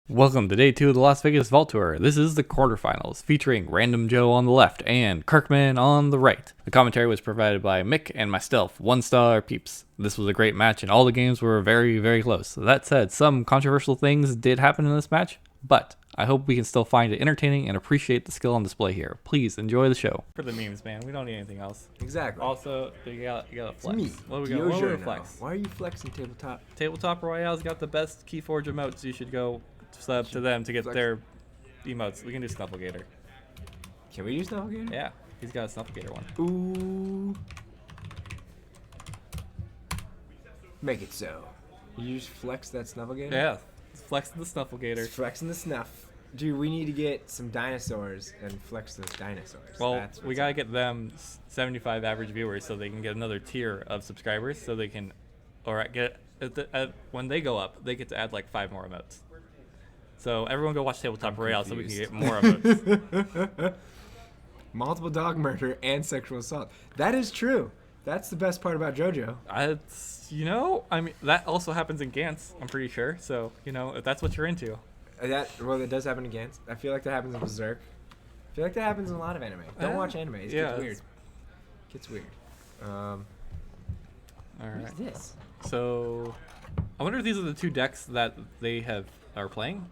Welcome to day 2 of the Las Vegas Vault Tour. This is the quarterfinals, featuring RandomJoe on the left and Kirkman on the right. The commentary was provided by Mick and myself, 1-star peeps. This was a great match and all the games were very, very close. That said, some controversial things did happen in this match, but I hope we can still find it entertaining and appreciate the skill on display here. Please enjoy the show. For the memes, man, we don't need anything else. Exactly. Also, you gotta flex. Me. What are we gonna flex? Why are you flexing tabletop? Tabletop Royale's got the best Keyforge emotes. You should go sub to them to get their emotes. We can do Snufflegator. Can we do Snufflegator? Yeah, he's got a Snufflegator one. Ooh. Make it so. You just flex that Snufflegator? Yeah, flexing the Snufflegator. Flexing the snuff. Dude, we need to get some dinosaurs and flex those dinosaurs. Well, we gotta get them 75 average viewers so they can get another tier of subscribers so they can, or get, when they go up, they get to add like 5 more emotes. So everyone go watch Tabletop Royale so we can get more emotes. Multiple dog murder and sexual assault. That is true. That's the best part about JoJo. I mean, that also happens in Gantz, I'm pretty sure. So, if that's what you're into. That does happen in Gantz. I feel like that happens in Berserk. I feel like that happens in a lot of anime. Don't watch anime. It gets weird. Gets weird. All right. What's this? So, I wonder if these are the 2 decks that they are playing.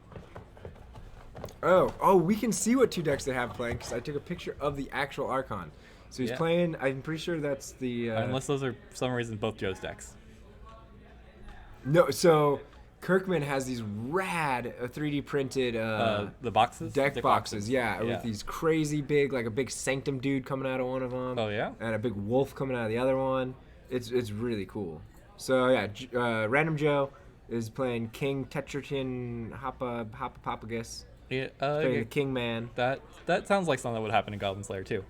Oh, we can see what 2 decks they have playing because I took a picture of the actual Archon. So he's playing. I'm pretty sure that's the. Unless those are for some reason both Joe's decks. No, so Kirkman has these rad 3D printed the boxes deck boxes, with these crazy big, like a big Sanctum dude coming out of one of them. Oh yeah, and a big wolf coming out of the other one. It's really cool. So yeah, RandomJoe is playing King Tetratin Hopavicious. Yeah, playing the King Man. That sounds like something that would happen in Goblin Slayer too.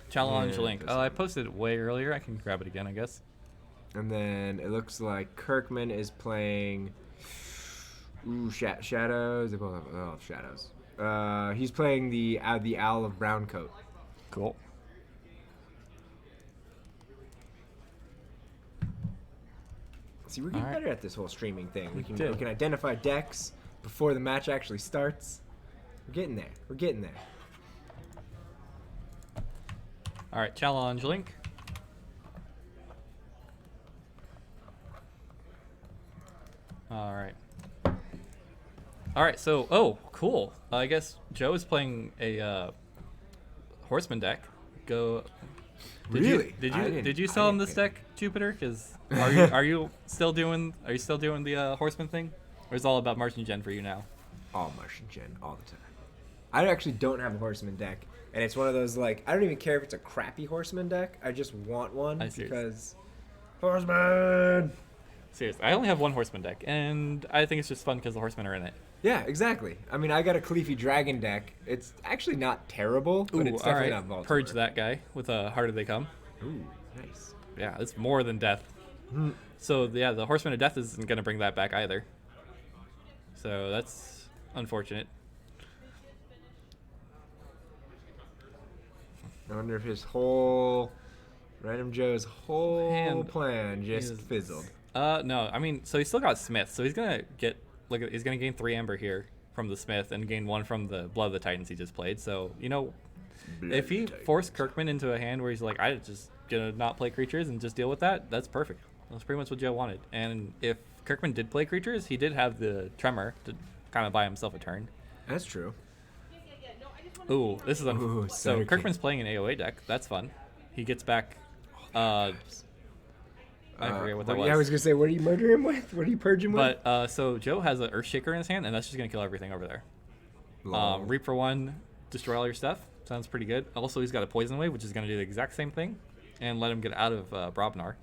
Challenge link. Oh, I posted it way earlier. I can grab it again, I guess. And then it looks like Kirkman is playing Shadows. They both have Shadows. He's playing the Owl of Browncot. Cool. See, we're getting better at this whole streaming thing. We can identify decks before the match actually starts. We're getting there. All right, challenge link. All right. So, cool. I guess Joe is playing a Horseman deck. Did you sell him this deck, Jupiter? Because are you still doing the Horseman thing, or is it all about Martian Gen for you now? All Martian Gen all the time. I actually don't have a Horseman deck, and it's one of those I don't even care if it's a crappy Horseman deck. I just want one because Horseman. Seriously, I only have one Horseman deck, and I think it's just fun because the Horsemen are in it. Yeah, exactly. I mean, I got a Khaleesi Dragon deck. It's actually not terrible, but it's definitely not Vault. Purge that guy with a Heart of They Come. Ooh, nice. Yeah, it's more than death. So, yeah, the Horseman of Death isn't going to bring that back either. So, that's unfortunate. I wonder if RandomJoe's whole plan just fizzled. No, I mean, so he's still got Smith, so he's gonna he's gonna gain 3 Ember here from the Smith and gain 1 from the Blood of the Titans he just played. So if he forced Kirkman into a hand where he's like, I just gonna not play creatures and just deal with that, that's perfect. That's pretty much what Joe wanted. And if Kirkman did play creatures, he did have the Tremor to kind of buy himself a turn. That's true. Ooh, this is so Kirkman's playing an AOA deck. That's fun. He gets back. I forget what that was. Yeah, I was gonna say, what do you murder him with? What do you purge him with? But so Joe has an Earthshaker in his hand, and that's just gonna kill everything over there. Reap for 1, destroy all your stuff. Sounds pretty good. Also, he's got a Poison Wave, which is gonna do the exact same thing, and let him get out of Brobnar.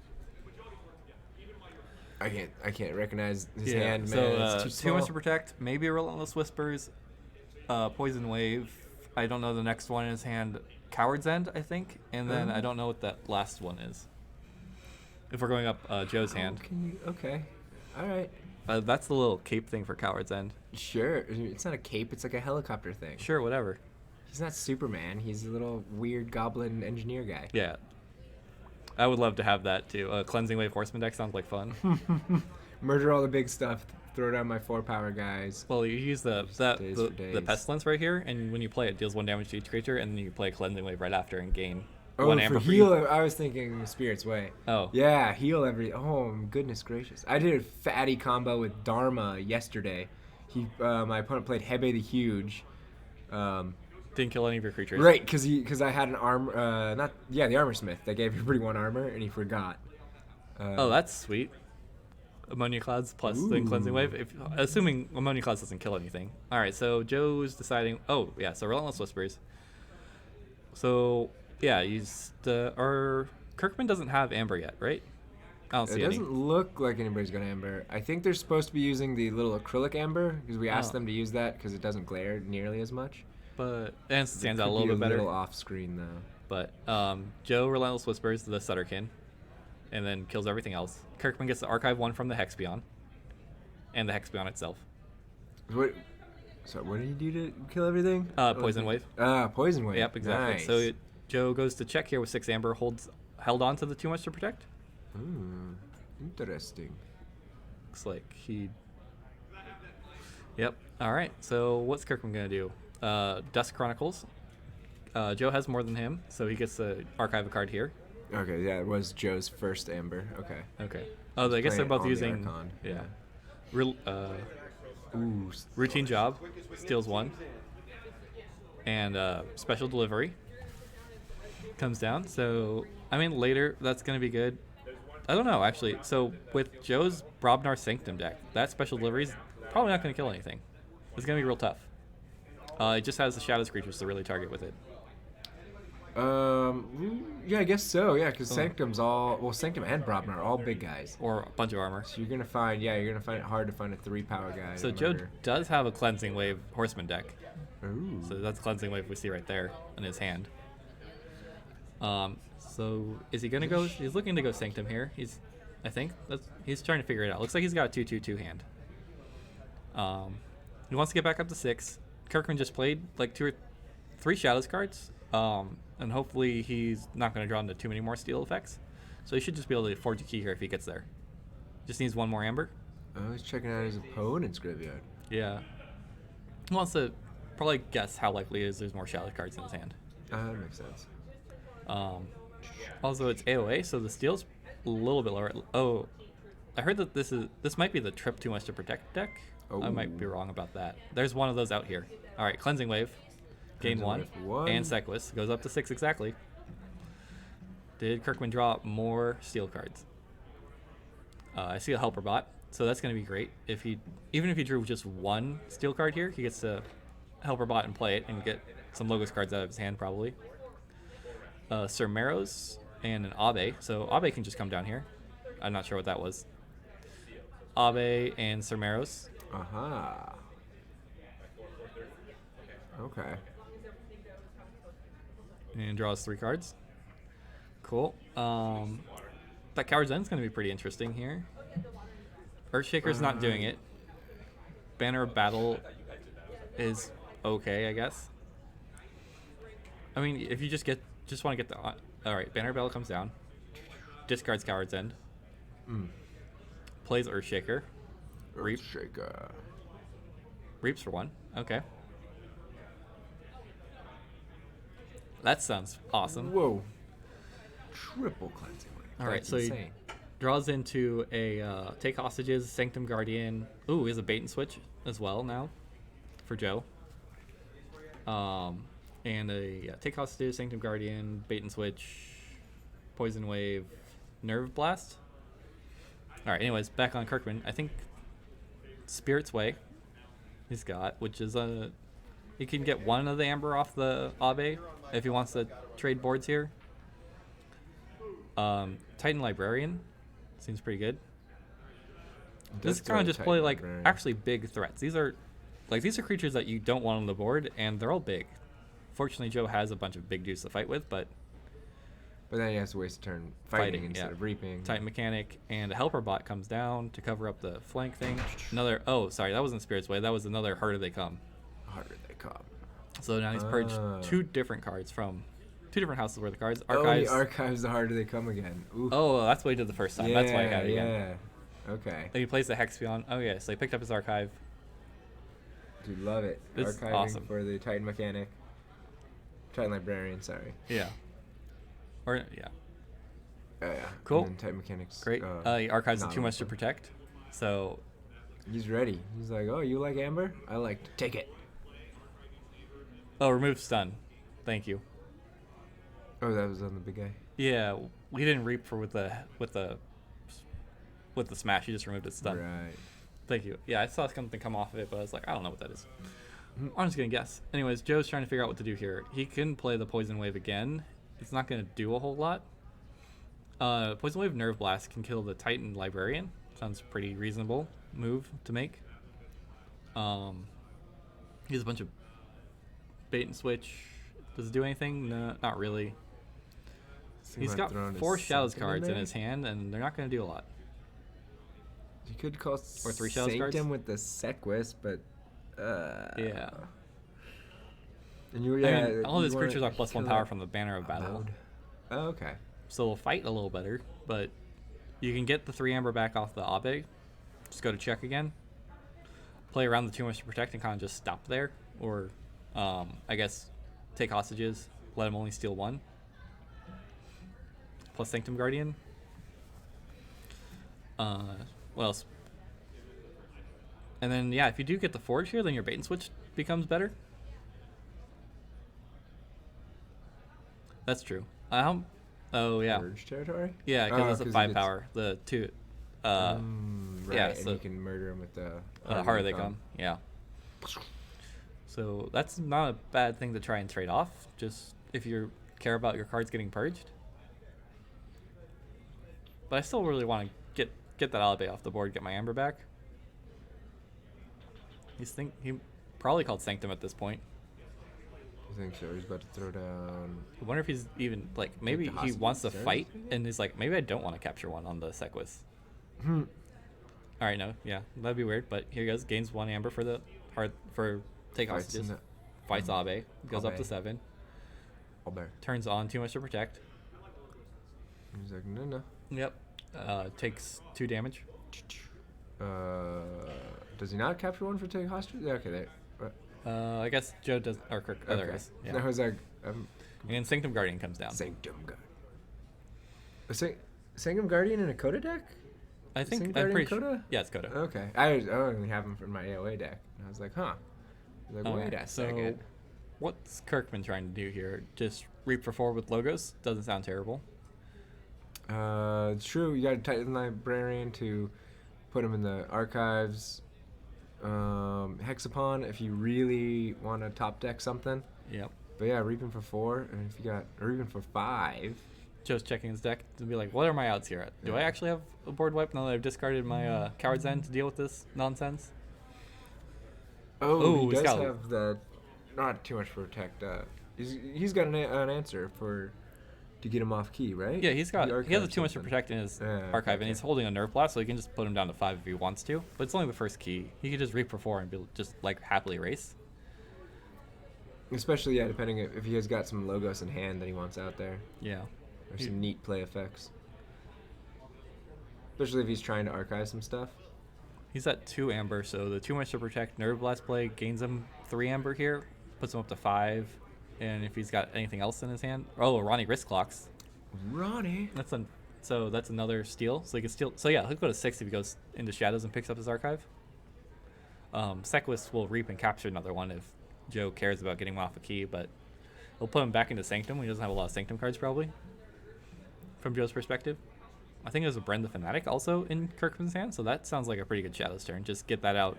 I can't recognize his hand, man. So it's too much to protect. Maybe a Relentless Whispers, Poison Wave. I don't know the next one in his hand. Coward's End, I think, and then I don't know what that last one is. If we're going up Joe's hand. Okay. All right. That's the little cape thing for Coward's End. Sure. It's not a cape. It's like a helicopter thing. Sure, whatever. He's not Superman. He's a little weird goblin engineer guy. Yeah. I would love to have that too. A Cleansing Wave Horseman deck sounds like fun. Murder all the big stuff. Throw down my 4-power guys. Well, you use the Pestilence right here, and when you play it, deals 1 damage to each creature, and then you play a Cleansing Wave right after and gain 1 amber. For heal, I was thinking Spirit's Way. Oh. Yeah, heal every... Oh, goodness gracious. I did a fatty combo with Dharma yesterday. My opponent played Hebe the Huge. Didn't kill any of your creatures. Right, because I had an armor... the Armor Smith. That gave everybody 1 armor, and he forgot. Oh, that's sweet. Ammonia Clouds plus the Cleansing Wave, assuming Ammonia Clouds doesn't kill anything. All right, so Joe's deciding. Oh yeah, so Relentless Whispers. So yeah, Kirkman doesn't have Amber yet, right? I don't see It doesn't look like anybody's got Amber. I think they're supposed to be using the little acrylic Amber because we asked them to use that because it doesn't glare nearly as much. And it stands out a little bit better. A little off screen though. But Joe Relentless Whispers the Sutterkin, and then kills everything else. Kirkman gets the Archive 1 from the Hexbion, and the Hexbion itself. So what did he do to kill everything? Poison Wave. Poison Wave. Yep, exactly. Nice. So Joe goes to check here with 6 Amber, held on to the Too Much to Protect. Interesting. Looks like he... Yep. All right, so what's Kirkman going to do? Dusk Chronicles. Joe has more than him, so he gets to archive a card here. Okay, yeah, it was Joe's first Amber. Okay. Oh, I guess they're both using... Archon. Yeah. Ooh. Routine Job. Steals 1. And Special Delivery comes down. So, I mean, later, that's going to be good. I don't know, actually. So, with Joe's Brobnar Sanctum deck, that Special Delivery is probably not going to kill anything. It's going to be real tough. It just has the Shadows creatures to really target with it. Yeah, I guess so. Yeah, because Sanctum's Sanctum and Brobnar are all big guys, or a bunch of armor. So you're gonna find it hard to find a 3-power guy. So Joe does have a Cleansing Wave Horseman deck. Ooh. So that's Cleansing Wave we see right there in his hand. So is he gonna go? He's looking to go Sanctum here. He's trying to figure it out. Looks like he's got a 2/2/2 hand. He wants to get back up to 6. Kirkman just played like 2 or 3 Shadows cards. And hopefully he's not going to draw into too many more steel effects. So he should just be able to forge a key here if he gets there. Just needs 1 more Amber. Oh, he's checking out his opponent's graveyard. Yeah. He wants to probably guess how likely it is there's more Shadow cards in his hand. That makes sense. Also, it's AOA, so the steel's a little bit lower. Oh, I heard that this might be the Trip Too Much to Protect deck. Oh. I might be wrong about that. There's one of those out here. All right, Cleansing Wave. Gain 1, and Sequus goes up to 6 exactly. Did Kirkman draw more steel cards? I see a Helper Bot, so that's going to be great. Even if he drew just 1 steel card here, he gets to Helper Bot and play it and get some Logos cards out of his hand probably. Sir Meros and an Abe, so Abe can just come down here. I'm not sure what that was. Abe and Sir Meros. Aha. Okay. And draws 3 cards. Cool. That Coward's End's going to be pretty interesting here. Earthshaker's not doing it. Banner of Battle is okay, I guess. I mean, if you just want to get the... Alright, Banner of Battle comes down. Discards Coward's End. Plays Earthshaker. Earthshaker. Reaps for 1. Okay. That sounds awesome. Whoa. Triple Cleansing Wave. Alright, so he draws into a Take Hostages, Sanctum Guardian. Ooh, he has a Bait and Switch as well now for Joe. And a Take Hostages, Sanctum Guardian, Bait and Switch, Poison Wave, Nerve Blast. Alright, anyways, back on Kirkman. I think Spirit's Way he's got, which is he can get 1 of the Amber off the Abe if he wants to trade boards here. Titan Librarian seems pretty good. This kind of just play like actually big threats. These are creatures that you don't want on the board, and they're all big. Fortunately, Joe has a bunch of big dudes to fight with, but then he has to waste a turn fighting instead of reaping. Titan Mechanic, and a Helper Bot comes down to cover up the flank thing. Oh, sorry, that wasn't Spirit's Way. That was another Harder They Come. Harder They Come. So now he's purged 2 different cards from two different houses worth of cards. Archives. Archives. Oh, the archives, the harder they come again. Ooh. Oh, that's what he did the first time. Yeah, That's why I got it again. Yeah. Okay. Then he plays the Hex Beyond. Oh, yeah. So he picked up his archive. Dude, love it. This is Archiving awesome. for the Titan Mechanic. Titan Librarian, sorry. Yeah. Or, yeah. Oh, yeah. Cool. And then Titan Mechanics. Great. He archives it not too much to open. protect. So He's ready. He's like, oh, you like Amber? I like to take it. oh, remove stun. Thank you. Oh, that was on the big guy. Yeah, we didn't reap for with the smash. You just removed its stun. Right. Thank you. Yeah, I saw something come off of it, but I was like, I don't know what that is. I'm just gonna guess. Anyways, Joe's trying to figure out what to do here. He can play the poison wave again. It's not gonna do a whole lot. Poison wave nerve blast can kill the Titan librarian. Sounds pretty reasonable move to make. He has a bunch of bait and switch. Does it do anything? No, not really. So He's got 4 Shadows cards in his hand, and they're not going to do a lot. You could call Or 3 Shadows cards? Sanctum with the Sequus, but Yeah. And you, I yeah, mean, all of his creatures are +1 kill power that from the Banner of Battle. mode. Oh, okay. So they'll fight a little better, but you can get the 3 Amber back off the Abe. Just go to check again. Play around the too much to protect and kind of just stop there. Or, I guess, take hostages. Let him only steal 1. Plus Sanctum Guardian. What else? And then, yeah, if you do get the Forge here, then your bait and switch becomes better. That's true. Oh, yeah. Purge territory? Yeah, because it's a 5 he power. The 2. right, yeah, and so you can murder him with the harder they come. Yeah. So that's not a bad thing to try and trade off. Just if you care about your cards getting purged. But I still really want to get that Alibi off the board, get my Amber back. He probably called Sanctum at this point. I think so. He's about to throw down. I wonder if he's even like maybe the he wants to hostages fight there? and he's like maybe I don't want to capture 1 on the Sequus. Hmm. All right, no, yeah, that'd be weird. But here he goes, gains 1 Amber for the take Fights hostages. in the- Fights Abe, goes up to Abe. 7. Albert. Turns on too much to protect. He's like, no. Yep. Takes 2 damage. Does he not capture 1 for taking hostage? Yeah, okay, there. I guess Joe does, or Kirk. Oh, there it is. Yeah. I was like, And Sanctum Guardian comes down. Sanctum Guardian. Sanctum Guardian in a Coda deck? I think Sanctum I'm Guardian pretty sure. Coda? Yeah, it's Coda. Okay. I only have him for my AOA deck. And I was like, huh. I was like, wait a So, second. what's Kirkman trying to do here? Just reap for 4 with logos? Doesn't sound terrible. It's true. You got to Titan Librarian to put him in the archives. Hexapon if you really want to top deck something. Yep. But yeah, reaping for 4, and if you got, or even for 5. Joe's checking his deck to be like, what are my outs here? Do I actually have a board wipe now that I've discarded my Coward's End to deal with this nonsense? Oh, he he's does got- have the, not too much protect. He's got an answer for to get him off key, right? Yeah, he has a archived too much to something. protect in his Yeah, archive, and okay. he's holding a Nerve Blast, so he can just put him down to 5 if he wants to. But it's only the first key. He could just reap for 4 and be just like happily race. Especially, yeah, depending if he has got some logos in hand that he wants out there. Yeah. Or some neat play effects. Especially if he's trying to archive some stuff. He's at 2 Amber, so the too much to protect Nerve Blast play gains him 3 Amber here, puts him up to 5. And if he's got anything else in his hand, Ronnie Wrist Clocks. Ronnie. So that's another steal. So he can steal. So yeah, he'll go to 6 if he goes into Shadows and picks up his archive. Sequus will reap and capture another one if Joe cares about getting him off a key, but he'll put him back into Sanctum. He doesn't have a lot of Sanctum cards probably. From Joe's perspective, I think there's a Bren the Fanatic also in Kirkman's hand, so that sounds like a pretty good Shadows turn. Just get that out.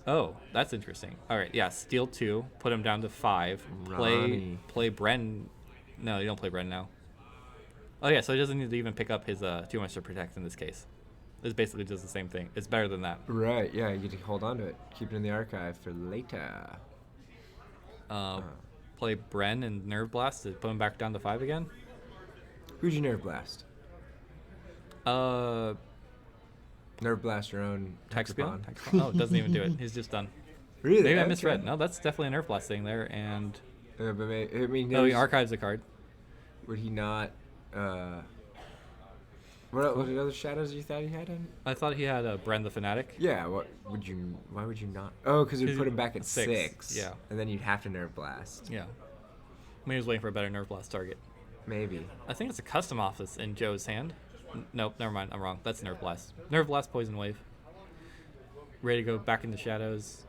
Oh, that's interesting. All right, yeah, steal 2, put him down to 5. Ronnie. Play Bren. No, you don't play Bren now. Oh yeah, so he doesn't need to even pick up his too much to protect in this case. It basically does the same thing. It's better than that. Right, yeah, you get to hold on to it. Keep it in the archive for later. Play Bren and Nerve Blast to put him back down to 5 again. Who'd you Nerve Blast? Nerve Blast your own Hexapon? Hexapon. Oh, it doesn't even do it. He's just done. Really? Maybe I Okay. misread. No, that's definitely a Nerve Blast thing there, and But I mean, No, he archives a card. Would he not? What other shadows you thought he had in? I thought he had a Bren the Fanatic. Yeah. What would you? Why would you not? Oh, because you'd put him back at 6. Yeah. And then you'd have to Nerve Blast. Yeah. Maybe he was waiting for a better Nerve Blast target. Maybe. I think it's a custom office in Joe's hand. Nope, never mind. I'm wrong. That's Nerve Blast. Nerve Blast, Poison Wave. Ready to go back into shadows.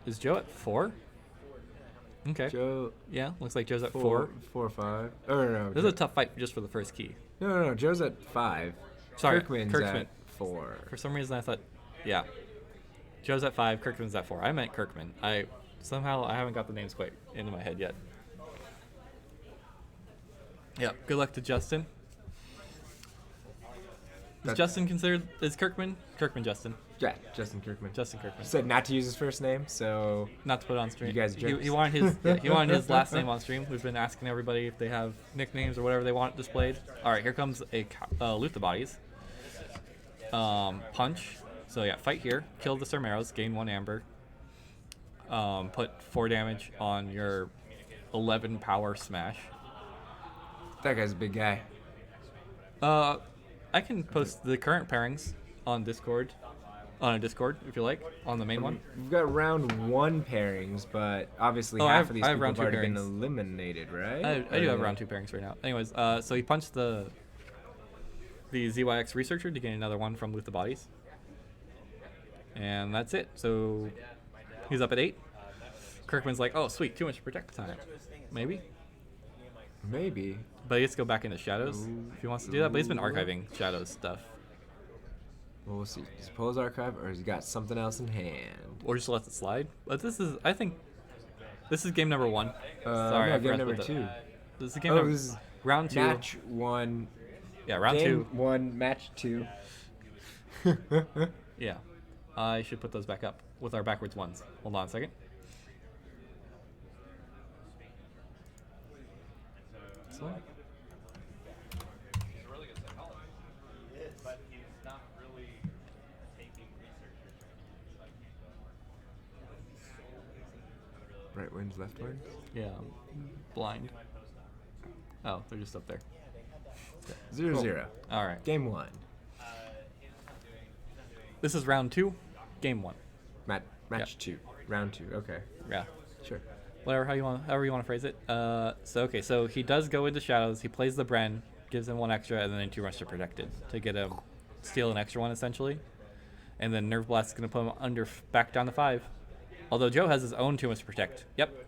Is Joe at 4? Okay. Joe. Yeah, looks like Joe's at 4. 4 or 5. Oh no. This is a tough fight just for the first key. No. Joe's at 5. Sorry, Kirkman's at 4. For some reason I thought, yeah. Joe's at 5, Kirkman's at 4. I meant Kirkman. I haven't got the names quite into my head yet. Yeah, good luck to Justin. Is Justin considered, is Kirkman? Kirkman Justin. Yeah, Justin Kirkman. Justin Kirkman. He said not to use his first name, so... Not to put it on stream. You guys are jerks. He wanted his he wanted his last name on stream. We've been asking everybody if they have nicknames or whatever they want displayed. Alright, here comes a loot the bodies. Punch. So yeah, fight here. Kill the Cermeros, gain 1 amber. Put 4 damage on your 11 power smash. That guy's a big guy. I can post the current pairings on Discord. On a Discord, if you like, on the main one. We've got round 1 pairings, but obviously half of these people have already been eliminated, right? I do have round 2 pairings right now. Anyways, so he punched the ZYX Researcher to gain another 1 from Loot the Bodies. And that's it. So he's up at 8. Kirkman's like, oh, sweet, too much protect time. Maybe. But he gets to go back into shadows if he wants to do that. But he's been archiving shadows stuff. Well, we'll see. Does he pull his archive, or has he got something else in hand? Or just lets it slide. But I think, this is game number 1. Sorry, no, I game number 2. This is game number. This is round 2. Match 1. Yeah, round 2. Game 1, match 2. Yeah. I should put those back up with our backwards ones. Hold on a second. So. Right wins, left wins? Yeah, blind. Oh, they're just up there. 0-0. All right. Game 1. This is round 2, game 1. Match 2. Round 2. Okay. Yeah. Sure. However you want to phrase it. So he does go into shadows. He plays the Bren, gives him 1 extra, and then 2 runs to protected to get him steal an extra 1 essentially. And then Nerve Blast is gonna put him back down to 5. Although Joe has his own 2 to protect. Yep.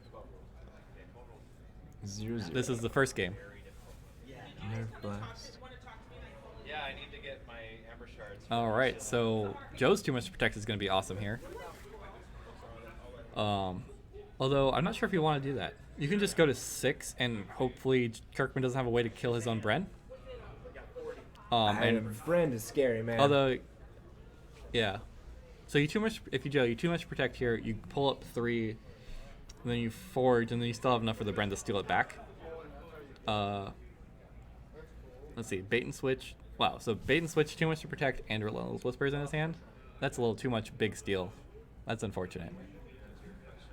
0-0. This is the first game. Nerve Blast. Yeah, I need to get my Amber Shards. All right, so Joe's 2 to protect is gonna be awesome here. Although I'm not sure if you want to do that. You can just go to 6 and hopefully Kirkman doesn't have a way to kill his own Bren. And Bren is scary, man. Although, yeah. So you 2 protect here. You pull up 3, and then you forge, and then you still have enough for the Bren to steal it back. Let's see, bait and switch. Wow, so bait and switch, 2 to protect, and Relentless Whispers in his hand. That's a little too much big steal. That's unfortunate.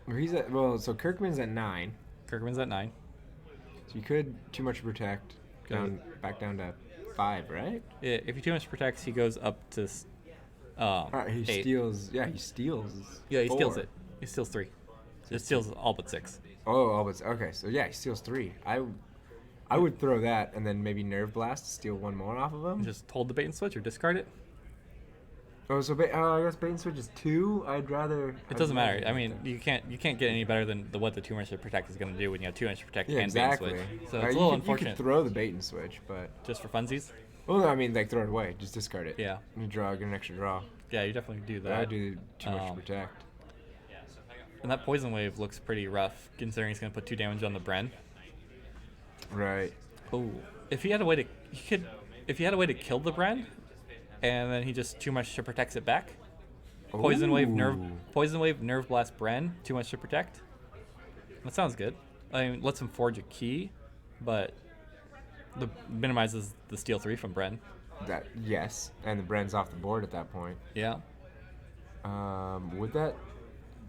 He's at so Kirkman's at 9. Kirkman's at 9. So you could 2 protect back down to 5, right? Yeah, if you 2 protects, he goes up to. He 8. steals. Yeah, he steals. Yeah, he 4. steals it. He steals 3. It steals all but 6. Oh, all but okay. So yeah, he steals 3. I would throw that and then maybe Nerve Blast to steal 1 more off of him. Just hold the bait and switch or discard it. Oh, so I guess bait and switch is 2. I'd rather. It doesn't matter. I mean, you can't get any better than what the 2 to protect is going to do when you have 2 to protect and exactly. bait and switch. So it's a you little could, unfortunate. You could throw the bait and switch, but just for funsies. Well, no, I mean like throw it away. Just discard it. Yeah. You get an extra draw. Yeah, you definitely do that. But I do 2 to protect. And that poison wave looks pretty rough, considering he's going to put 2 damage on the Bren. Right. Oh, if he had a way to, if he had a way to kill the Bren, and then he just 2 to protects it back. Poison wave, nerve blast, Bren, 2 to protect. That sounds good. I mean, lets him forge a key, but minimizes the steal 3 from Bren. Yes, and the Bren's off the board at that point. Yeah. Would that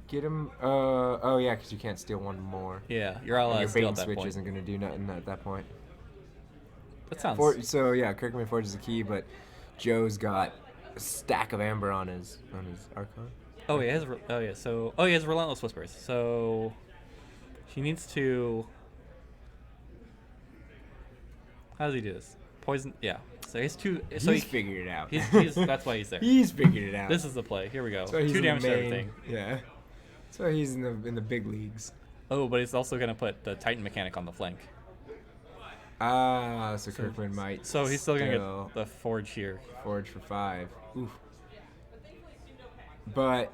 Get him. Oh yeah, because you can't steal one more. Yeah, you're all And allowed your to bait steal and at that switch point. isn't gonna do nothing at that point. That sounds. So yeah, Kirkman forges the key, but Joe's got a stack of amber on his Archon. Oh, he has. Oh yeah. So he has Relentless Whispers. So he needs to. How does he do this? Poison. Yeah. So he's two. So He's figured it out. He's that's why he's there. He's figured it out. This is the play. Here we go. So he's 2 in the damage to main- everything. Yeah. So he's in the big leagues. Oh, but he's also gonna put the Titan mechanic on the flank. Ah, so Kirkman might. So he's still gonna get the forge here. forge for 5. Oof. But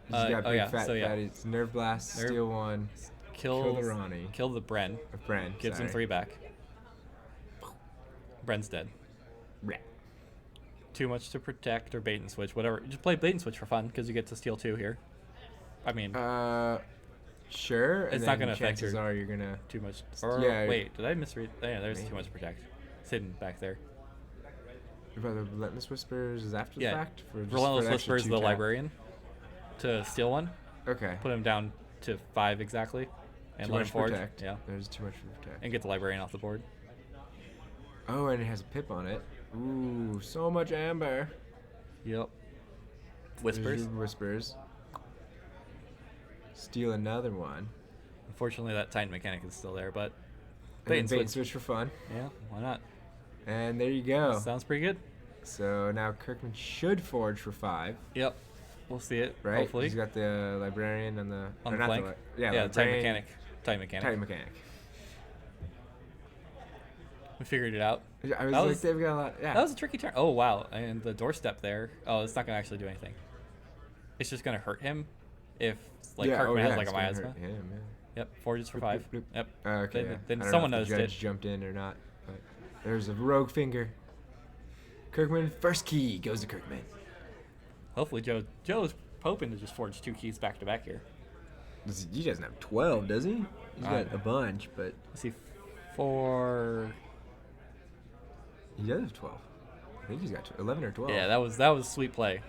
he's got big fat fatty. It's Nerve Blast, steal 1, kill the Ronnie. Kill the Bren. Bren. Gives him 3 back. Bren's dead. Right. Too much to protect or bait and switch, whatever. Just play bait and switch for fun because you get to steal 2 here. I mean, sure. it's and not then gonna affect chances your are you're gonna. too much. Or Yeah. wait, did I misread? Yeah, there's Maybe. too much to protect. It's hidden back there. About the Relentless Whispers is after Yeah. the fact. For just Relentless for an extra Whispers 2 the tap? librarian to steal 1. Okay. Put him down to 5 exactly, and Too let him much forge. protect. Yeah, There's too much for protect. and get the librarian off the board. Oh, and it has a pip on it. Ooh, so much amber. Yep. There's Whispers. your Whispers. Steal another one. Unfortunately, that Titan mechanic is still there, but And then bait and switch for fun. Yeah, why not? And there you go. Sounds pretty good. So now Kirkman should forge for 5, Yep. We'll see it. right? Hopefully. He's got the librarian and the On or the not flank. yeah, Yeah, Titan librarian, mechanic. Titan mechanic. Titan mechanic. We figured it out. I was That like, was- they've got a lot. Yeah. That was a tricky turn. Oh wow! And the doorstep there. Oh, it's not gonna actually do anything. It's just gonna hurt him if like yeah, Kirkman oh, has like it's a gonna miasma. hurt him, yeah. Yep, forges for Bloop, 5. bloop, bloop. Yep. Okay. Then- yeah. then I don't someone know if the noticed judge it. jumped in or not, but there's a rogue finger. Kirkman first key goes to Kirkman. Hopefully Joe's hoping to just forge 2 keys back to back here. He doesn't have 12, does he? He's Uh, got a bunch, but Let's see, 4. he does have 12. I think he's got 11 or 12. Yeah, that was sweet play.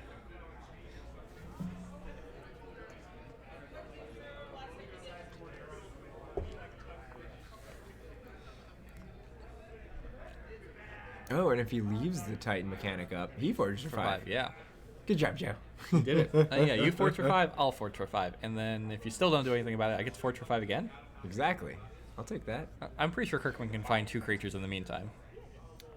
Oh, and if he leaves the Titan mechanic up, he forges for 5. Yeah. Good job, Joe. You did it. Yeah, you forge for 5, I'll forge for 5. And then if you still don't do anything about it, I get to forge for 5 again. Exactly. I'll take that. I'm pretty sure Kirkman can find 2 creatures in the meantime.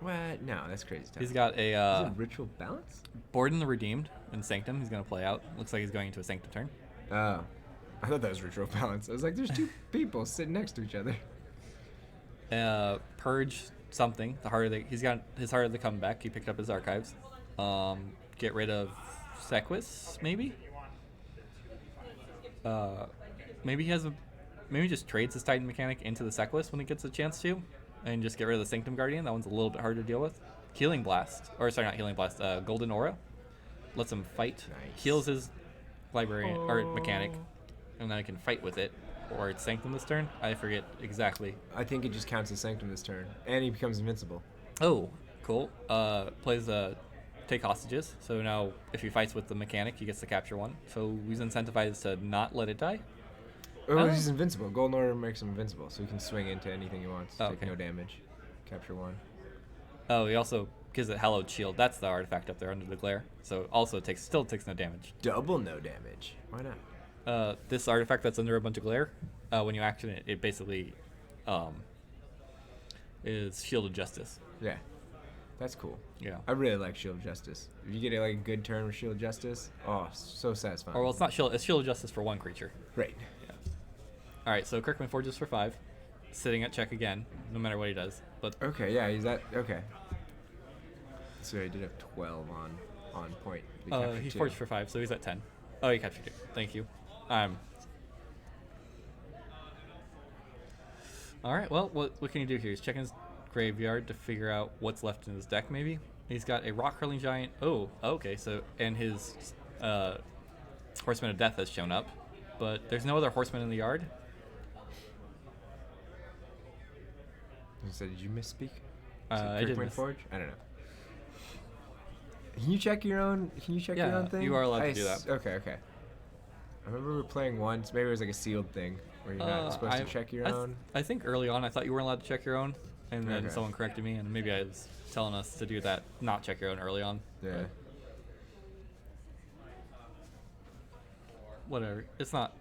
What? No, that's crazy stuff. He's got Is a it Ritual Balance? Borden the Redeemed and Sanctum. He's going to play out. Looks like he's going into a Sanctum turn. Oh. I thought that was Ritual Balance. I was like, there's 2 people sitting next to each other. Purge something. The harder he's got his Heart of the Comeback. He picked up his archives. Get rid of Sequis, maybe. Maybe he just trades his Titan mechanic into the Sequis when he gets a chance to, and just get rid of the Sanctum Guardian. That one's a little bit harder to deal with. Healing Blast, or sorry, not Healing Blast. Golden Aura lets him fight. Nice. Heals his librarian or mechanic, and then I can fight with it. Or it's Sanctum this turn. I forget exactly. I think it just counts as Sanctum this turn. And he becomes invincible. Oh, cool. Plays take hostages. So now if he fights with the mechanic, he gets to capture 1. So he's incentivized to not let it die. Oh, he's invincible. Golden Order makes him invincible, so he can swing into anything he wants. Oh, Take okay. no damage. Capture 1. Oh, he also gives it Hallowed Shield. That's the artifact up there under the glare. So also still takes no damage. Double no damage. Why not? This artifact that's under a bunch of glare, when you action it, it basically is Shield of Justice. Yeah. That's cool. Yeah. I really like Shield of Justice. If you get like a good turn with Shield of Justice, oh, so satisfying. Or well, it's not Shield. It's Shield of Justice for 1 creature. Right. Yeah. All right. So Kirkman forges for 5, sitting at check again, no matter what he does. But Okay, yeah, he's at okay. So he did have 12 on point. he forged for 5, so he's at 10. Oh, he captured 2. Thank you. All right. Well, what can you do here? He's checking his graveyard to figure out what's left in his deck. Maybe he's got a rock hurling giant. Oh, okay. So and his Horseman of Death has shown up, but there's no other horseman in the yard. So did you misspeak? I did miss. Forge? I don't know. Can you check your own? Can you check your Yeah, own thing? you are allowed to do that. Okay. I remember we were playing once. Maybe it was like a sealed thing where you're not supposed to check your own. I think early on I thought you weren't allowed to check your own, and then someone corrected me, and maybe I was telling us to do that, not check your own early on. Yeah. But whatever. It's not.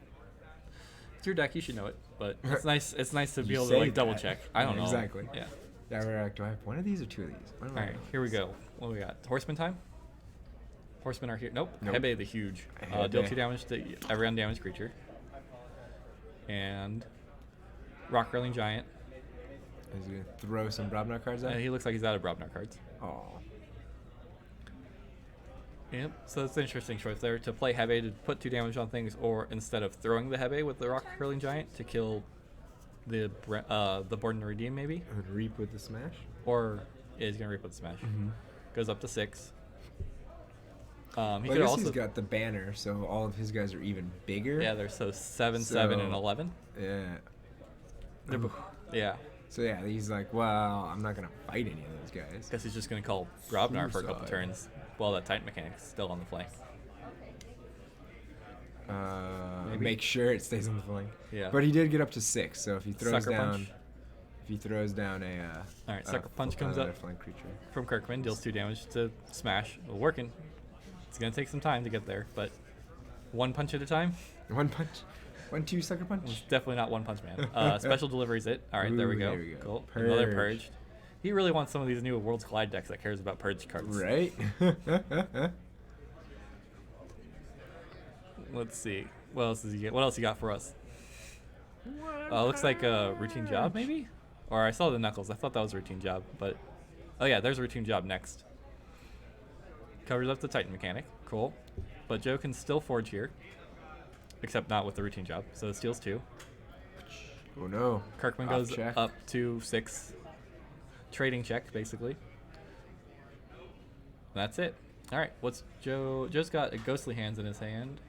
It's your deck. You should know it, but it's nice. It's nice to be able to like double check. I don't know exactly. Yeah. Yeah, we're like, do I have one of these or two of these? All right, here we go. What do we got? Horseman time. Horsemen are here. Nope. Hebe the huge. Deal 2 damage to every undamaged creature. And Rock Hurling Giant. Is he gonna throw some Browncot cards out? He looks like he's out of Browncot cards. Oh. Yep. So it's an interesting choice there to play Hebe to put 2 damage on things, or instead of throwing the Hebe with the Rock Hurling Giant to kill the Board and Redeem maybe. Would reap with the smash. Or he's gonna reap with the smash. Goes up to 6. He I could guess also. he's got the banner, so all of his guys are even bigger. Yeah, they're so 7, 7, and 11. Yeah. Yeah. So yeah, he's like, well, I'm not gonna fight any of those guys. Guess he's just gonna call Grobnar for a couple Suicide. turns while that Titan mechanic's still on the flank. Make sure it stays on the flank. Yeah. But he did get up to 6, so if he throws Sucker down, punch. if he throws down a, All right, Sucker Punch comes another up flank creature. from Kirkman, deals 2 damage to smash. Well, working. It's gonna take some time to get there, but 1 punch at a time. 1 punch, 1, 2 sucker punch. It's definitely not One Punch Man. Special delivery's it. All right, there we go. Cool. Another purged. He really wants some of these new Worlds Collide decks that cares about purged cards. Right. Let's see. What else does he get? What else he got for us? Looks like a routine job, maybe? Or I saw the Knuckles. I thought that was a routine job, but oh yeah, there's a routine job next. Covers up the Titan mechanic. Cool. But Joe can still forge here, except not with the routine job. So it steals 2. Oh no. Kirkman Off goes check. up to 6. Trading check, basically. That's it. All right. What's Joe? Joe's got a Ghostly Hands in his hand.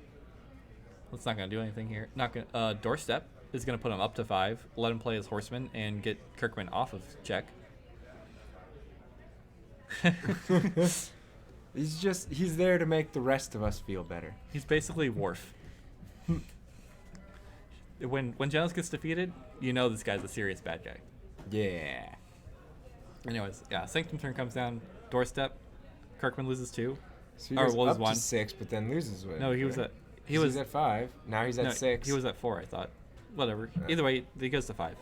That's not gonna do anything here. Not gonna. Doorstep is gonna put him up to 5. Let him play his Horseman and get Kirkman off of check. He's there to make the rest of us feel better. He's basically Worf. When Genos gets defeated, you know this guy's a serious bad guy. Yeah. Anyways, yeah. Sanctum turn comes down. Doorstep. Kirkman loses 2. So he Or goes what was up 1? to 6, but then loses one. No, he was at. He So was he's at 5. Now he's at 6. He was at 4, I thought. Whatever. Either way, he goes to 5.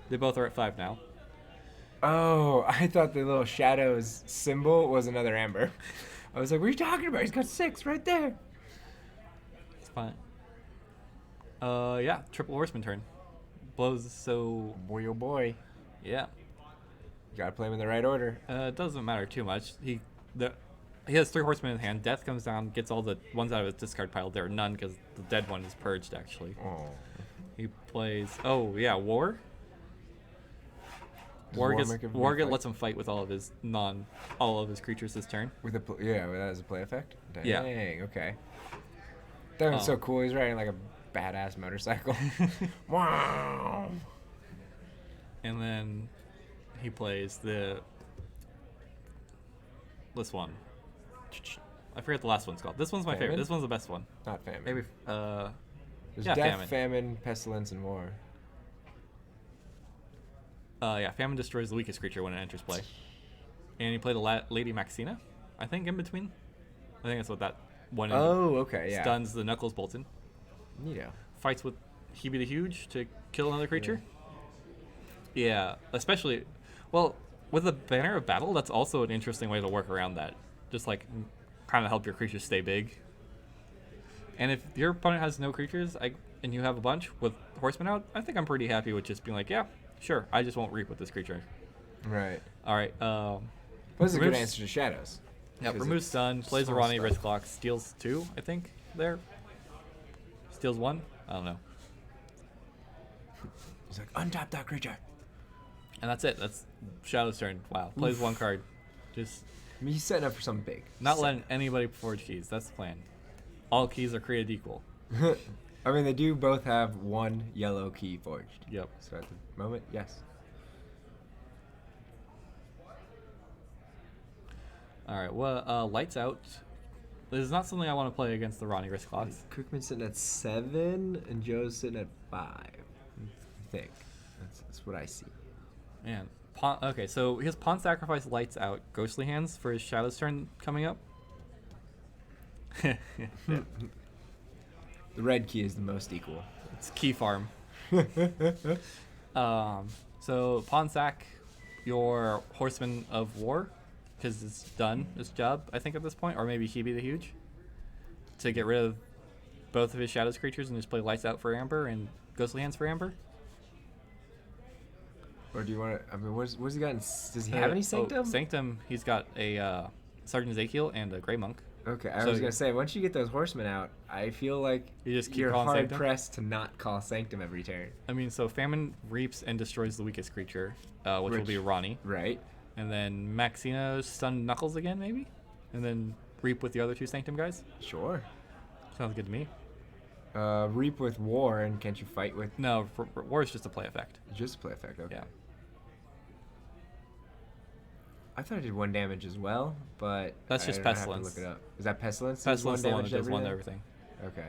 They both are at 5 now. Oh, I thought the little shadows symbol was another Amber. I was like, what are you talking about? He's got 6 right there. It's fine. Yeah, triple Horseman turn. Blows so. Boy, oh boy. Yeah. You gotta play him in the right order. It doesn't matter too much. He has 3 Horsemen in hand. Death comes down, gets all the ones out of his discard pile. There are none because the dead one is purged, actually. Oh. He plays. Oh, yeah, War. War lets him fight with all of his creatures this turn. With a that as a play effect? Dang, Yeah. Okay. That one's so cool. He's riding like a badass motorcycle. Wow. And then he plays this one. I forget the last one's called. This one's my favorite. This one's the best one. Not famine. Maybe. There's yeah, death, famine, pestilence, and war. Yeah, famine destroys the weakest creature when it enters play. And he played a Lady Maxina, I think, in between. I think that's what that one. Oh, okay, yeah. Stuns the Knuckles Bolton. Neato. Fights with Hebe the Huge to kill another creature. Yeah, especially, well, with the Banner of Battle, that's also an interesting way to work around that. Just like kind of help your creatures stay big. And if your opponent has no creatures, and you have a bunch with Horsemen out, I think I'm pretty happy with just being like, yeah, sure, I just won't reap with this creature. Right. All right. This is a good answer to Shadows. Yeah, removes stun, plays a Ronnie, risk clock, steals 2, I think, there. Steals 1? I don't know. He's like, untap that creature. And that's it. That's Shadow's turn. Wow. Plays 1 card. Just I mean, he's setting up for something big. not letting anybody forge keys. That's the plan. All keys are created equal. I mean, they do both have 1 yellow key forged. Yep. So at the moment, yes. All right. Well, lights out. This is not something I want to play against the Ronnie Risk Clocks. Kirkman's sitting at 7, and Joe's sitting at 5. I think. That's what I see. Man. Okay, so his Pawn Sacrifice lights out Ghostly Hands for his Shadow's turn coming up. The red key is the most equal. It's key farm. So Pawn Sack your Horseman of War, because it's done its job, I think, at this point. Or maybe he be the Huge. To get rid of both of his Shadows creatures and just play Lights Out for Amber and Ghostly Hands for Amber. Or do you want to... I mean, what's he got? Does he have any Sanctum? Sanctum, he's got a Sergeant Ezekiel and a Grey Monk. Okay, I was going to say, once you get those Horsemen out, I feel like you're hard-pressed to not call Sanctum every turn. I mean, so Famine reaps and destroys the weakest creature, which will be Ronnie. Right. And then Maxina stun Knuckles again, maybe? And then reap with the other 2 Sanctum guys? Sure. Sounds good to me. Reap with War, and can't you fight with... No, War is just a play effect. Just a play effect, okay. Yeah. I thought I did 1 damage as well, but that's just Pestilence. I have to look it up. Is that Pestilence? Pestilence is the one that does 1 to everything. Okay.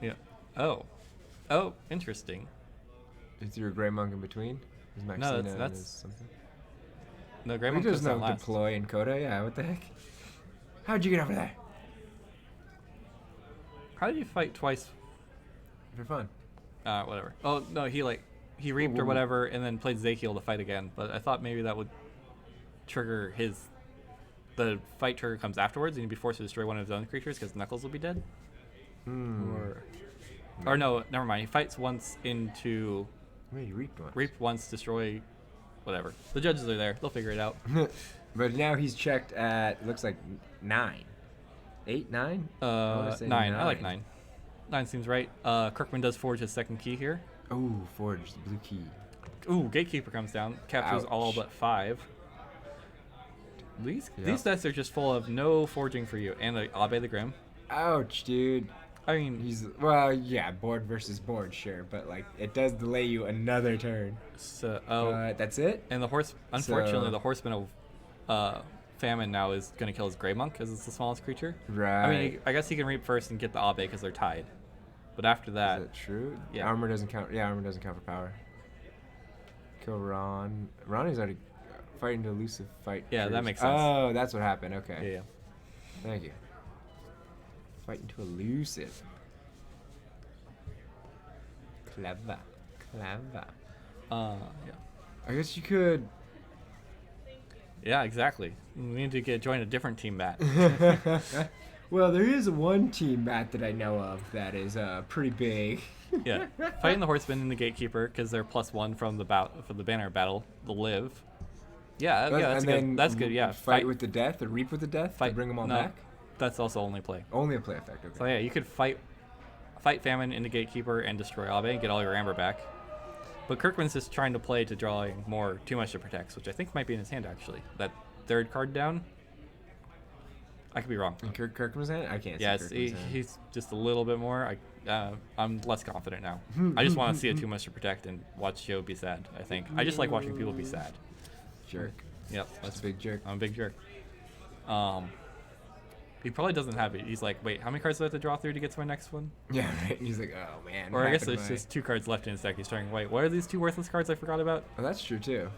Yeah. Oh, interesting. Is there a Grey Monk in between? Is No, that's something? No, Grey Monk does not last. Deploy in Coda? Yeah, what the heck? How'd you get over there? How did you fight twice? For fun. Whatever. Oh, no, he reaped or whatever and then played Ezekiel to fight again, but I thought maybe that would trigger the fight trigger comes afterwards and he'd be forced to destroy one of his own creatures because Knuckles will be dead. Or no, never mind. He fights once into... Wait, he reaped once. Reaped once, destroy... Whatever. The judges are there. They'll figure it out. But now he's checked at, looks like 9. 8, 9? 9. I like 9. 9 seems right. Kirkman does forge his 2nd key here. Ooh, forge the blue key. Ooh, Gatekeeper comes down. Captures all but 5. These sets are just full of no forging for you. And Abe the Grim. Ouch, dude. I mean... yeah, board versus board, sure. But, it does delay you another turn. So, that's it? And unfortunately, the Horseman of Famine now is going to kill his Grey Monk because it's the smallest creature. Right. I mean, I guess he can reap first and get the Abe because they're tied. But after that... Is that true? Yeah. Armor doesn't count. Yeah, armor doesn't count for power. Kill Ron. Ronnie's already fighting to elusive fight. Yeah, that makes sense. Oh, that's what happened. Okay. Yeah. Thank you. Fighting to elusive. Clever. Yeah. I guess you could... Yeah, exactly. We need to join a different team, Matt. Well, there is one team, Matt, that I know of that is pretty big. Yeah, fighting the Horseman and the Gatekeeper because they're +1 from the banner battle. The live. Yeah, that's good. That's good. Yeah, fight with the death or reap with the death. To bring them all back. That's also only play. Only a play effect. Okay. So yeah, you could fight Famine into Gatekeeper and destroy Abe and get all your amber back. But Kirkman's just trying to play to drawing more Too Much to Protect, which I think might be in his hand actually. That 3rd card down. I could be wrong. In Kirkman's hand? I can't see Kirkman's hand. He's just a little bit more. I'm less confident now. I just want to see a Too Much to Protect and watch Joe be sad, I think. I just like watching people be sad. Jerk. Yep. That's a big jerk. I'm a big jerk. He probably doesn't have it. He's like, wait, how many cards do I have to draw through to get to my next one? Yeah, right. He's like, oh, man. Or I guess there's just 2 cards left in his deck. He's trying, wait, what are these 2 worthless cards I forgot about? Oh, that's true, too.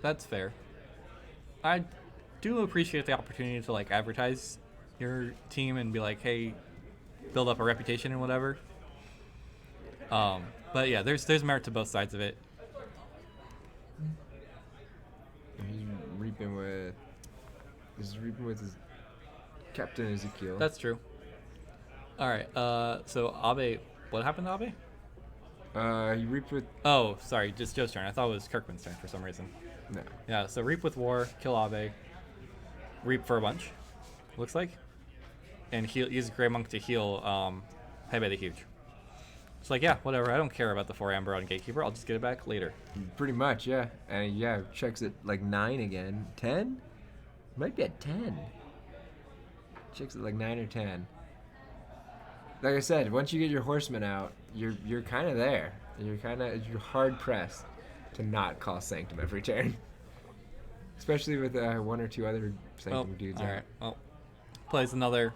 That's fair. I do appreciate the opportunity to advertise your team and be like, hey, build up a reputation and whatever. But yeah, there's merit to both sides of it. He's reaping with his Captain Ezekiel. That's true. All right. So Abe, what happened to Abe? He reaped with... Oh, sorry, just Joe's turn. I thought it was Kirkman's turn for some reason. No. Yeah, so reap with War, kill Abe, reap for a bunch, looks like, and use Grey Monk to heal Hebe the Huge. It's like, yeah, whatever, I don't care about the 4 Amber on Gatekeeper, I'll just get it back later. Pretty much, yeah. And yeah, checks it 9 again. 10? Might be at 10. Checks it 9 or 10. like I said, once you get your horsemen out, you're kind of there. You're hard pressed to not call Sanctum every turn. Especially with one or two other Sanctum dudes. All right. Well, plays another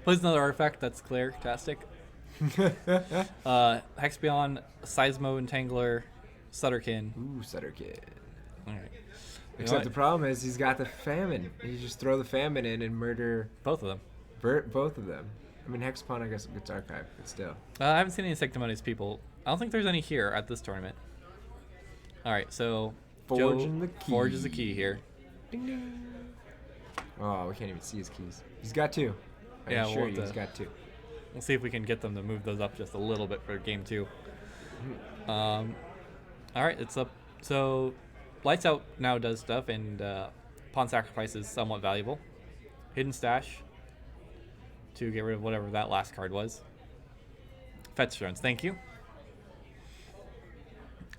artifact. That's clear. Tastic. Hexion, Seismo Entangler, Sutterkin. Ooh, Sutterkin. All right. Except the problem is he's got the famine. You just throw the famine in and murder both of them. Both of them. I mean, Hexapon, I guess it's archived, but still. I haven't seen any Sanctimonious people. I don't think there's any here at this tournament. All right, so Forging the key. Forges the key here. Ding ding. Oh, we can't even see his keys. He's got two. I Yeah, assure we'll you, he's got two. We'll see if we can get them to move those up just a little bit for game 2. All right, it's up. So Lights Out now does stuff, and Pawn Sacrifice is somewhat valuable. Hidden Stash to get rid of whatever that last card was. Fetch Stones, thank you.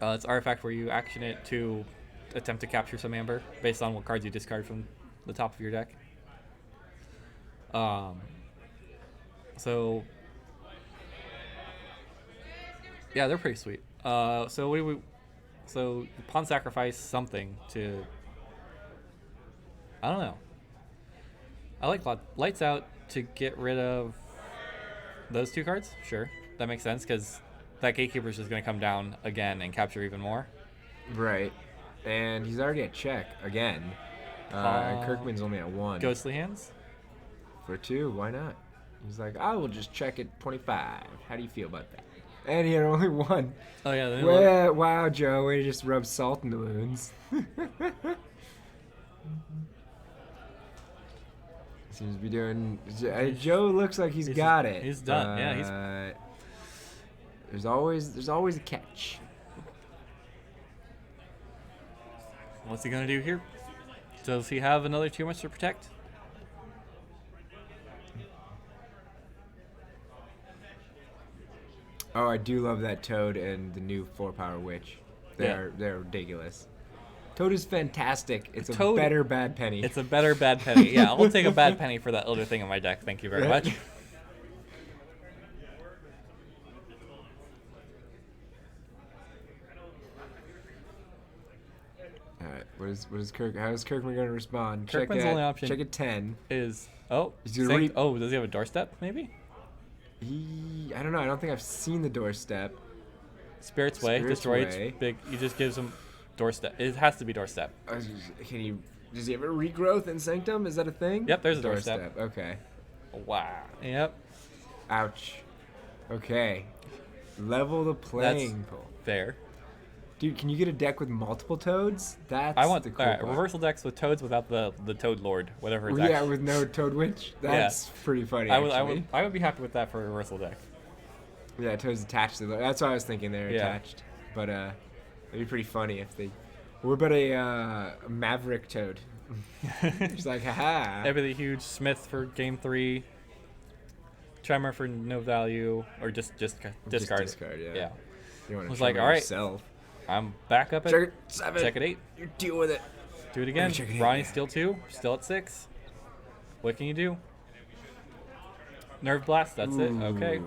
It's Artifact where you action it to attempt to capture some amber based on what cards you discard from the top of your deck. So yeah, they're pretty sweet. So you Pawn Sacrifice something to, I don't know. I like Lights Out to get rid of those two cards. Sure, that makes sense because that Gatekeeper's just going to come down again and capture even more. Right. And he's already at check again. And Kirkman's only at 1. Ghostly Hands? For 2, why not? He's like, I will just check at 25. How do you feel about that? And he had only 1. Oh, yeah. Well, wow, Joe, way to just rub salt in the wounds. Seems to be doing... Joe looks like he's got it. He's done. Yeah, There's always a catch. What's he going to do here? Does he have another 2 much to protect? Oh, I do love that Toad and the new 4-power Witch. They're ridiculous. Toad is fantastic. It's a better bad penny. It's a better bad penny. Yeah, I'll take a bad penny for that other thing in my deck. Thank you very much. All right, how is Kirkman going to respond? Kirkman's only option check at 10. Does he have a doorstep maybe? I don't know. I don't think I've seen the doorstep. Spirit's Way, destroy it. Big. He just gives him doorstep. It has to be doorstep. Does he have a regrowth in Sanctum? Is that a thing? Yep, there's a doorstep. Okay. Wow. Yep. Ouch. Okay. Level the playing pool. Fair. Dude, can you get a deck with multiple Toads? That's the cool part. Reversal decks with Toads without the Toad Lord, whatever it's actually. Yeah, with no Toad Witch. That's pretty funny. I would be happy with that for a reversal deck. Yeah, Toad's attached to that's what I was thinking. They're attached. But it'd be pretty funny if they. What about a Maverick Toad? Just like, haha. Everything huge. Smith for game 3. Tremor for no value, or just discard. Just discard, yeah. You want to was like, all right. Yourself. I'm back up at check 7. Check at 8. You deal with it. Do it again. Ronnie's still 2. Still at 6. What can you do? Nerve Blast. That's it. Okay.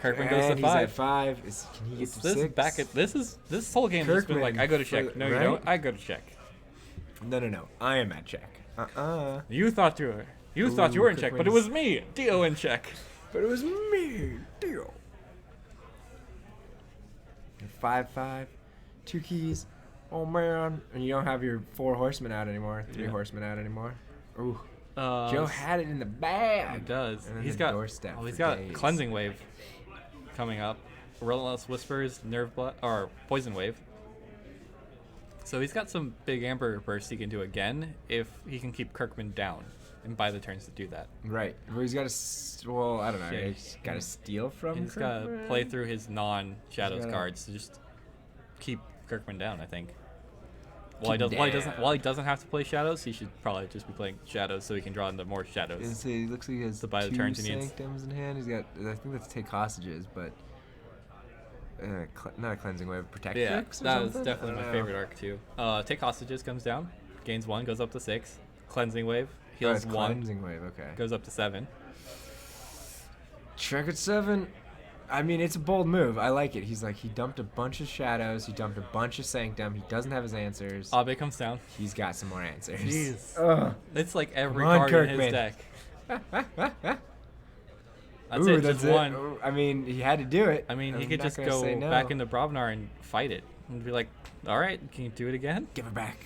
Kirkman goes to 5. He's at 5. Can he get to 6? This whole game has been like, I go to check. No, you don't. I go to check. No. I am at check. You thought you were in check, but it was me, Dio, in check. But it was me, Dio. 5/5. 2 keys. Oh man. And you don't have your 4 horsemen out anymore. 3 horsemen out anymore. Ooh. Joe had it in the bag. He does. And He's got Cleansing Wave coming up. Relentless Whispers, or Poison Wave. So he's got some big Amber bursts he can do again if he can keep Kirkman down and buy the turns to do that. Right. Well, he's got to. Well, I don't know. He's got to steal from. He's got to play through his non-Shadows cards to just keep Kirkman down, I think. While he doesn't have to play Shadows, he should probably just be playing Shadows so he can draw into more Shadows. He looks like he has to buy the turns he needs. Sanctums in hand. He's got. I think that's take hostages, but not a Cleansing Wave. Protect. Yeah, that was definitely my favorite arc too. Take Hostages comes down, gains 1, goes up to 6. Cleansing Wave heals 1. Cleansing Wave. Okay. Goes up to 7. Check at 7. I mean, it's a bold move. I like it. He's like, he dumped a bunch of Shadows. He dumped a bunch of Sanctum. He doesn't have his answers. Abe comes down. He's got some more answers. Jeez. Ugh. It's like every Come on, card in his Kirkman. deck. That's Ooh, it, that's just it. one. Ooh, I mean, he had to do it. I mean, he I'm could not just gonna go say no. back into Brobnar and fight it. And be like, alright, can you do it again? Give it back.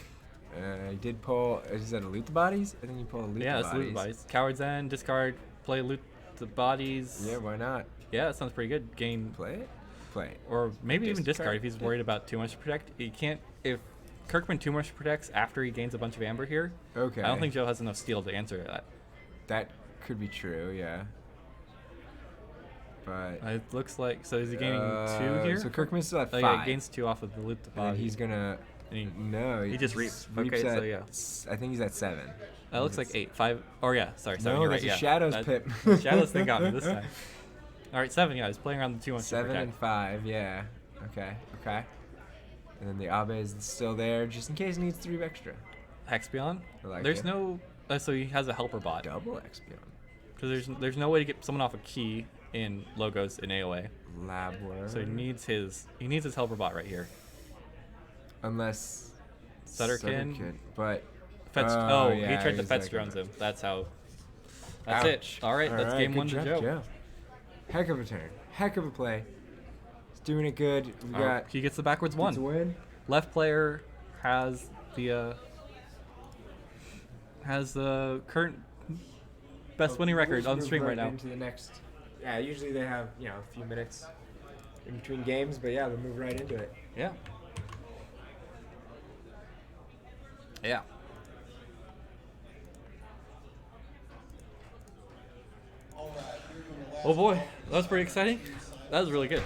He did pull. Is that a loot the bodies? I think he pulled a loot Yeah, the that's bodies. loot bodies. Coward's End, discard, play loot the bodies. Yeah, why not? Yeah, that sounds pretty good. Gain, Play it? Play it. or maybe even discard Discard. if he's worried about too much to protect. He can't, if Kirkman too much protects after he gains a bunch of amber here, Okay. I don't think Joe has enough steel to answer that. That could be true, yeah. But It looks like, so is he gaining 2 here? So Kirkman's still at Oh 5. yeah, he gains 2 off of the loot the and then body. he's gonna. And he- No, he just reaps. reaps Okay, at, so yeah. I think he's at 7. That looks like 8, 5, or yeah, sorry, 7, No, you're that's right, a yeah. Shadows That- pip. the Shadows thing got me this time. Alright, 7, yeah, he's playing around the 2 much to 7 protect. and 5, yeah. Okay, okay. And then the Abe is still there just in case he needs 3 extra. Hexbion? I like There's it. no, so he has a helper bot. Double Expion. Because there's no way to get someone off a key in logos in AoA. Lab work. So he needs his helper bot right here. Unless Sutterkin. But Fetch, yeah, he tried to he's fetch like- drones him. That's how. That's Ouch. it. Alright, that's game good 1 to job, Joe. Heck of a turn. Heck of a play. He's doing it good. We got He gets the backwards gets a 1. win. Left player has the current best winning record We'll on the move stream right now. Into the next. Yeah, usually they have a few minutes in between games, but yeah, they'll move right into it. Yeah. Yeah. Oh boy, that was pretty exciting. That was really good.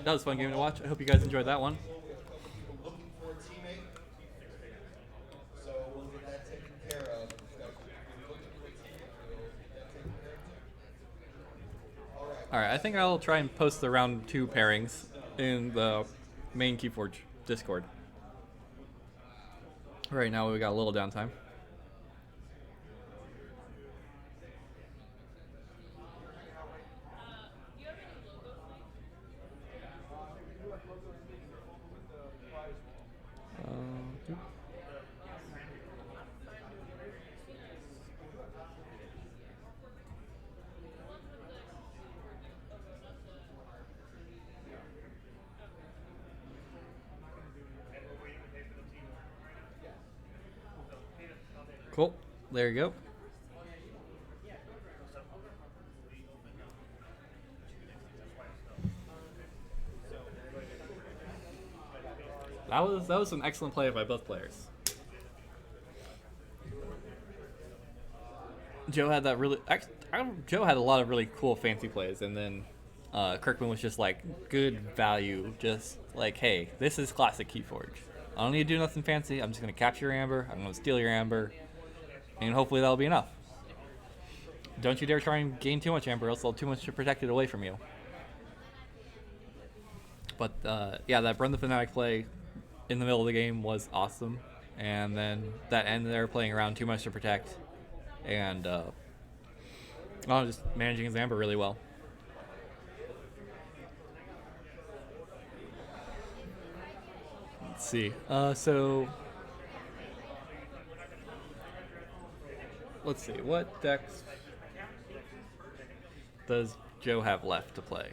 That was a fun game to watch. I hope you guys enjoyed that one. Looking for a teammate. So we'll get that taken care of. Alright, I think I'll try and post the round 2 pairings in the main Keyforge Discord. Right now we got a little downtime. Cool. There you go. That was an excellent play by both players. Joe had that really. Joe had a lot of really cool fancy plays, and then Kirkman was just like good value. Just like, hey, this is classic Keyforge. I don't need to do nothing fancy. I'm just gonna capture your amber. I'm gonna steal your amber, and hopefully that'll be enough. Don't you dare try and gain too much amber, else they'll too much to protect it away from you. But yeah, that Run the Fanatic play in the middle of the game was awesome, and then that end there playing around too much to protect, and just managing his amber really well. Let's see. So let's see. What decks does Joe have left to play?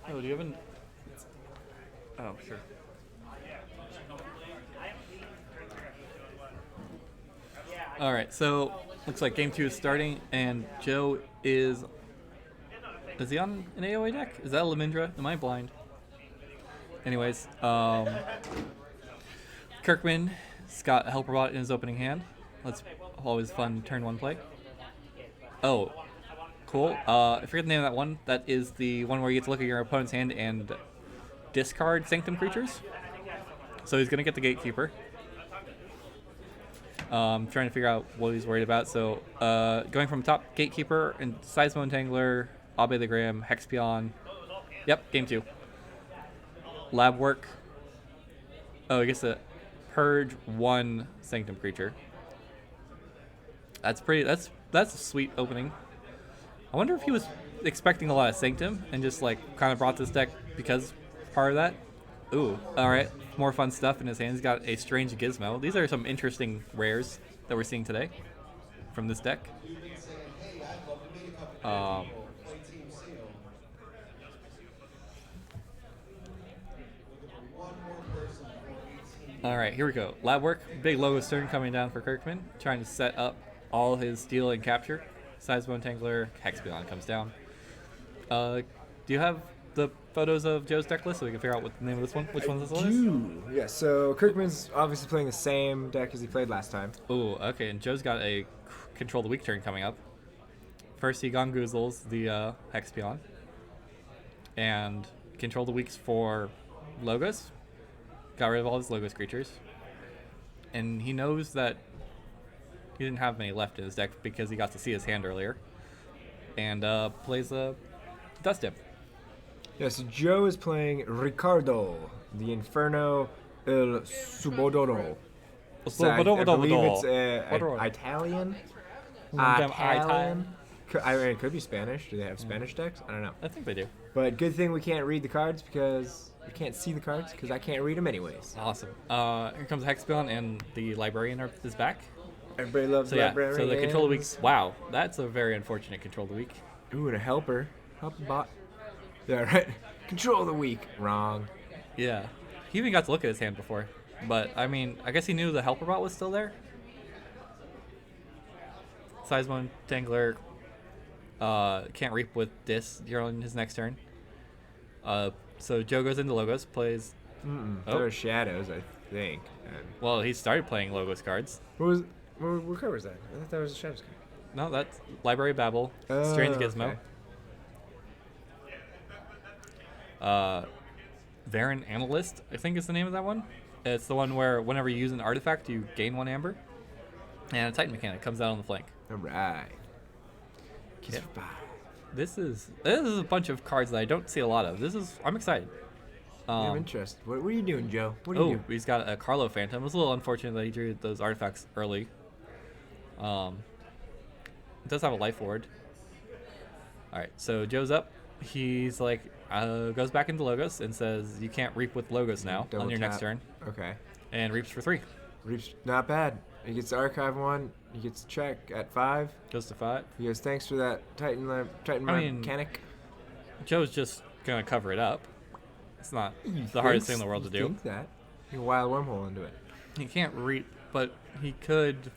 Oh, do you have an... Oh, sure. Alright, so looks like game 2 is starting, and Joe is... Is he on an AoE deck? Is that a Lamindra? Am I blind? Anyways, Kirkman's got a helper bot in his opening hand. That's always fun turn 1 play. Oh, cool. I forget the name of that one. That is the one where you get to look at your opponent's hand and discard Sanctum creatures. So he's going to get the Gatekeeper. Trying to figure out what he's worried about. So going from top, Gatekeeper and Seismo Entangler, Abe the Graham, Hexpion. Yep, game 2. Lab work. Oh, I guess a purge 1 Sanctum creature. That's pretty. That's a sweet opening. I wonder if he was expecting a lot of Sanctum and just like kind of brought this deck because part of that. Ooh, all right, more fun stuff in his hand. He's got a strange Gizmo. These are some interesting rares that we're seeing today from this deck. All right, here we go. Lab work. Big logo stern coming down for Kirkman, trying to set up all his steal and capture. Seismo Entangler, Hexpion comes down. Do you have the photos of Joe's deck list so we can figure out what the name of this one? Which one this one is? Yeah, so Kirkman's obviously playing the same deck as he played last time. Ooh, okay, and Joe's got a Control the Weak turn coming up. First he Gongoozles the Hexpion. And Control the Weaks for Logos. Got rid of all his Logos creatures. And he knows that he didn't have many left in his deck because he got to see his hand earlier. And plays a Dust Imp. Yeah, so Joe is playing Ricardo, the Inferno El Subdolo. I believe it's Italian. Italian. I mean, it could be Spanish. Do they have Spanish decks? I don't know. I think they do. But good thing we can't read the cards because we can't see the cards because I can't read them anyways. Awesome. Here comes Hexpion and the Librarian is back. Everybody loves Librarians. So the Control of the Week. Wow, that's a very unfortunate Control of the Week. Ooh, and a helper. Help bot. Yeah, right. Control of the Week. Wrong. Yeah. He even got to look at his hand before. But, I mean, I guess he knew the helper bot was still there. Seismo Entangler can't reap with Dis during his next turn. So Joe goes into Logos, plays... There are shadows, I think. Well, he started playing Logos cards. What card was that? I thought that was a shadows card. No, that's Library Babel, Strange Gizmo. Okay. Varen Analyst, I think is the name of that one. It's the one where whenever you use an artifact, you gain 1 amber. And a Titan mechanic comes out on the flank. Alright. Yeah. This is a bunch of cards that I don't see a lot of. I'm excited. I'm interested. What are you doing, Joe? What are you doing? He's got a Carlo Phantom. It was a little unfortunate that he drew those artifacts early. It does have a life ward. Alright, so Joe's up. He's like, goes back into Logos and says, you can't reap with Logos now on your next turn. Okay. And reaps for 3. Reaps, not bad. He gets to archive 1. He gets to check at 5. Goes to 5. He goes, thanks for that Titan mechanic. Joe's just going to cover it up. It's not the hardest thing in the world to do. Think that. You can wild wormhole into it. He can't reap, but he could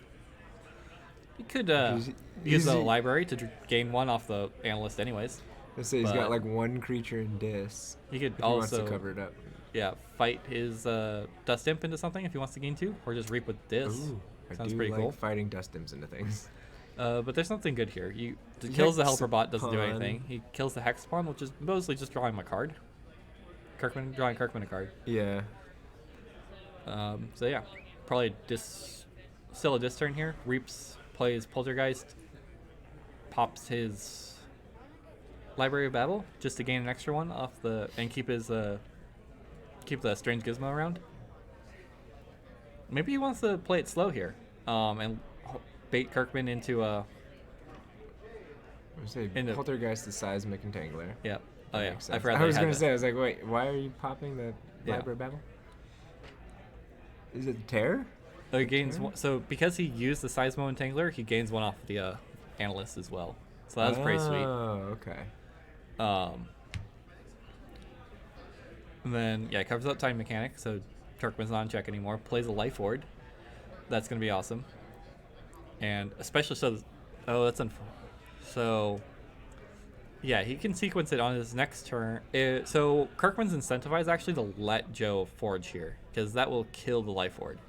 use the library to gain 1 off the analyst anyways. Let's say he's got like 1 creature in Dis. He could if also he wants to cover it up. Yeah, fight his Dust Imp into something if he wants to gain 2, or just reap with Dis. Ooh, Sounds I do pretty like cool. fighting Dust Imps into things. But there's something good here. He kills the helper bot, doesn't do anything. He kills the hex spawn, which is mostly just drawing him a card. Drawing Kirkman a card. Yeah. So yeah, probably still a Dis turn here. Reaps, plays Poltergeist, pops his Library of Babel just to gain an extra 1 off and keep the Strange Gizmo around. Maybe he wants to play it slow here, and bait Kirkman into Poltergeist the Seismic Entangler. Yeah. Oh yeah. I forgot. I was gonna say. I was like, wait, why are you popping the Library of Babel? Is it Terror? He gains 1, so because he used the Seismo Entangler, he gains 1 off the Analyst as well. So that's pretty sweet. Oh, okay. And then yeah, covers up Time Mechanic, so Kirkman's not in check anymore. Plays a Life Ward. That's gonna be awesome. And especially so yeah, he can sequence it on his next turn. So Kirkman's incentivized actually to let Joe forge here, because that will kill the Life Ward.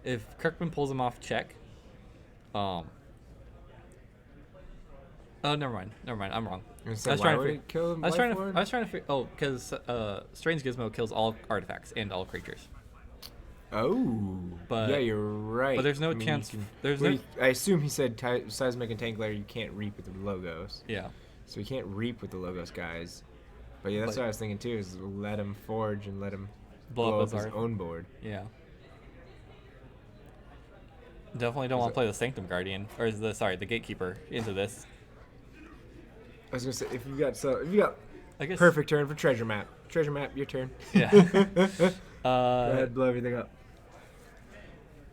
If Kirkman pulls him off check, Oh, never mind. I'm wrong. I was trying to to kill I was trying to figure. Oh, because Strange Gizmo kills all artifacts and all creatures. Oh, But yeah, you're right. But there's no I mean, chance. you can- There's well, no. I assume he said Seismic and Tangler you can't reap with the logos. Yeah. So you can't reap with the logos guys. But yeah, that's But- what I was thinking too, is let him forge and let him Blow blow up up his his own board. Yeah. Definitely don't want to play the Sanctum Guardian or the Gatekeeper into this. I was gonna say if you got I guess. perfect turn for treasure map. Treasure map, your turn. Yeah. Go ahead, blow everything up.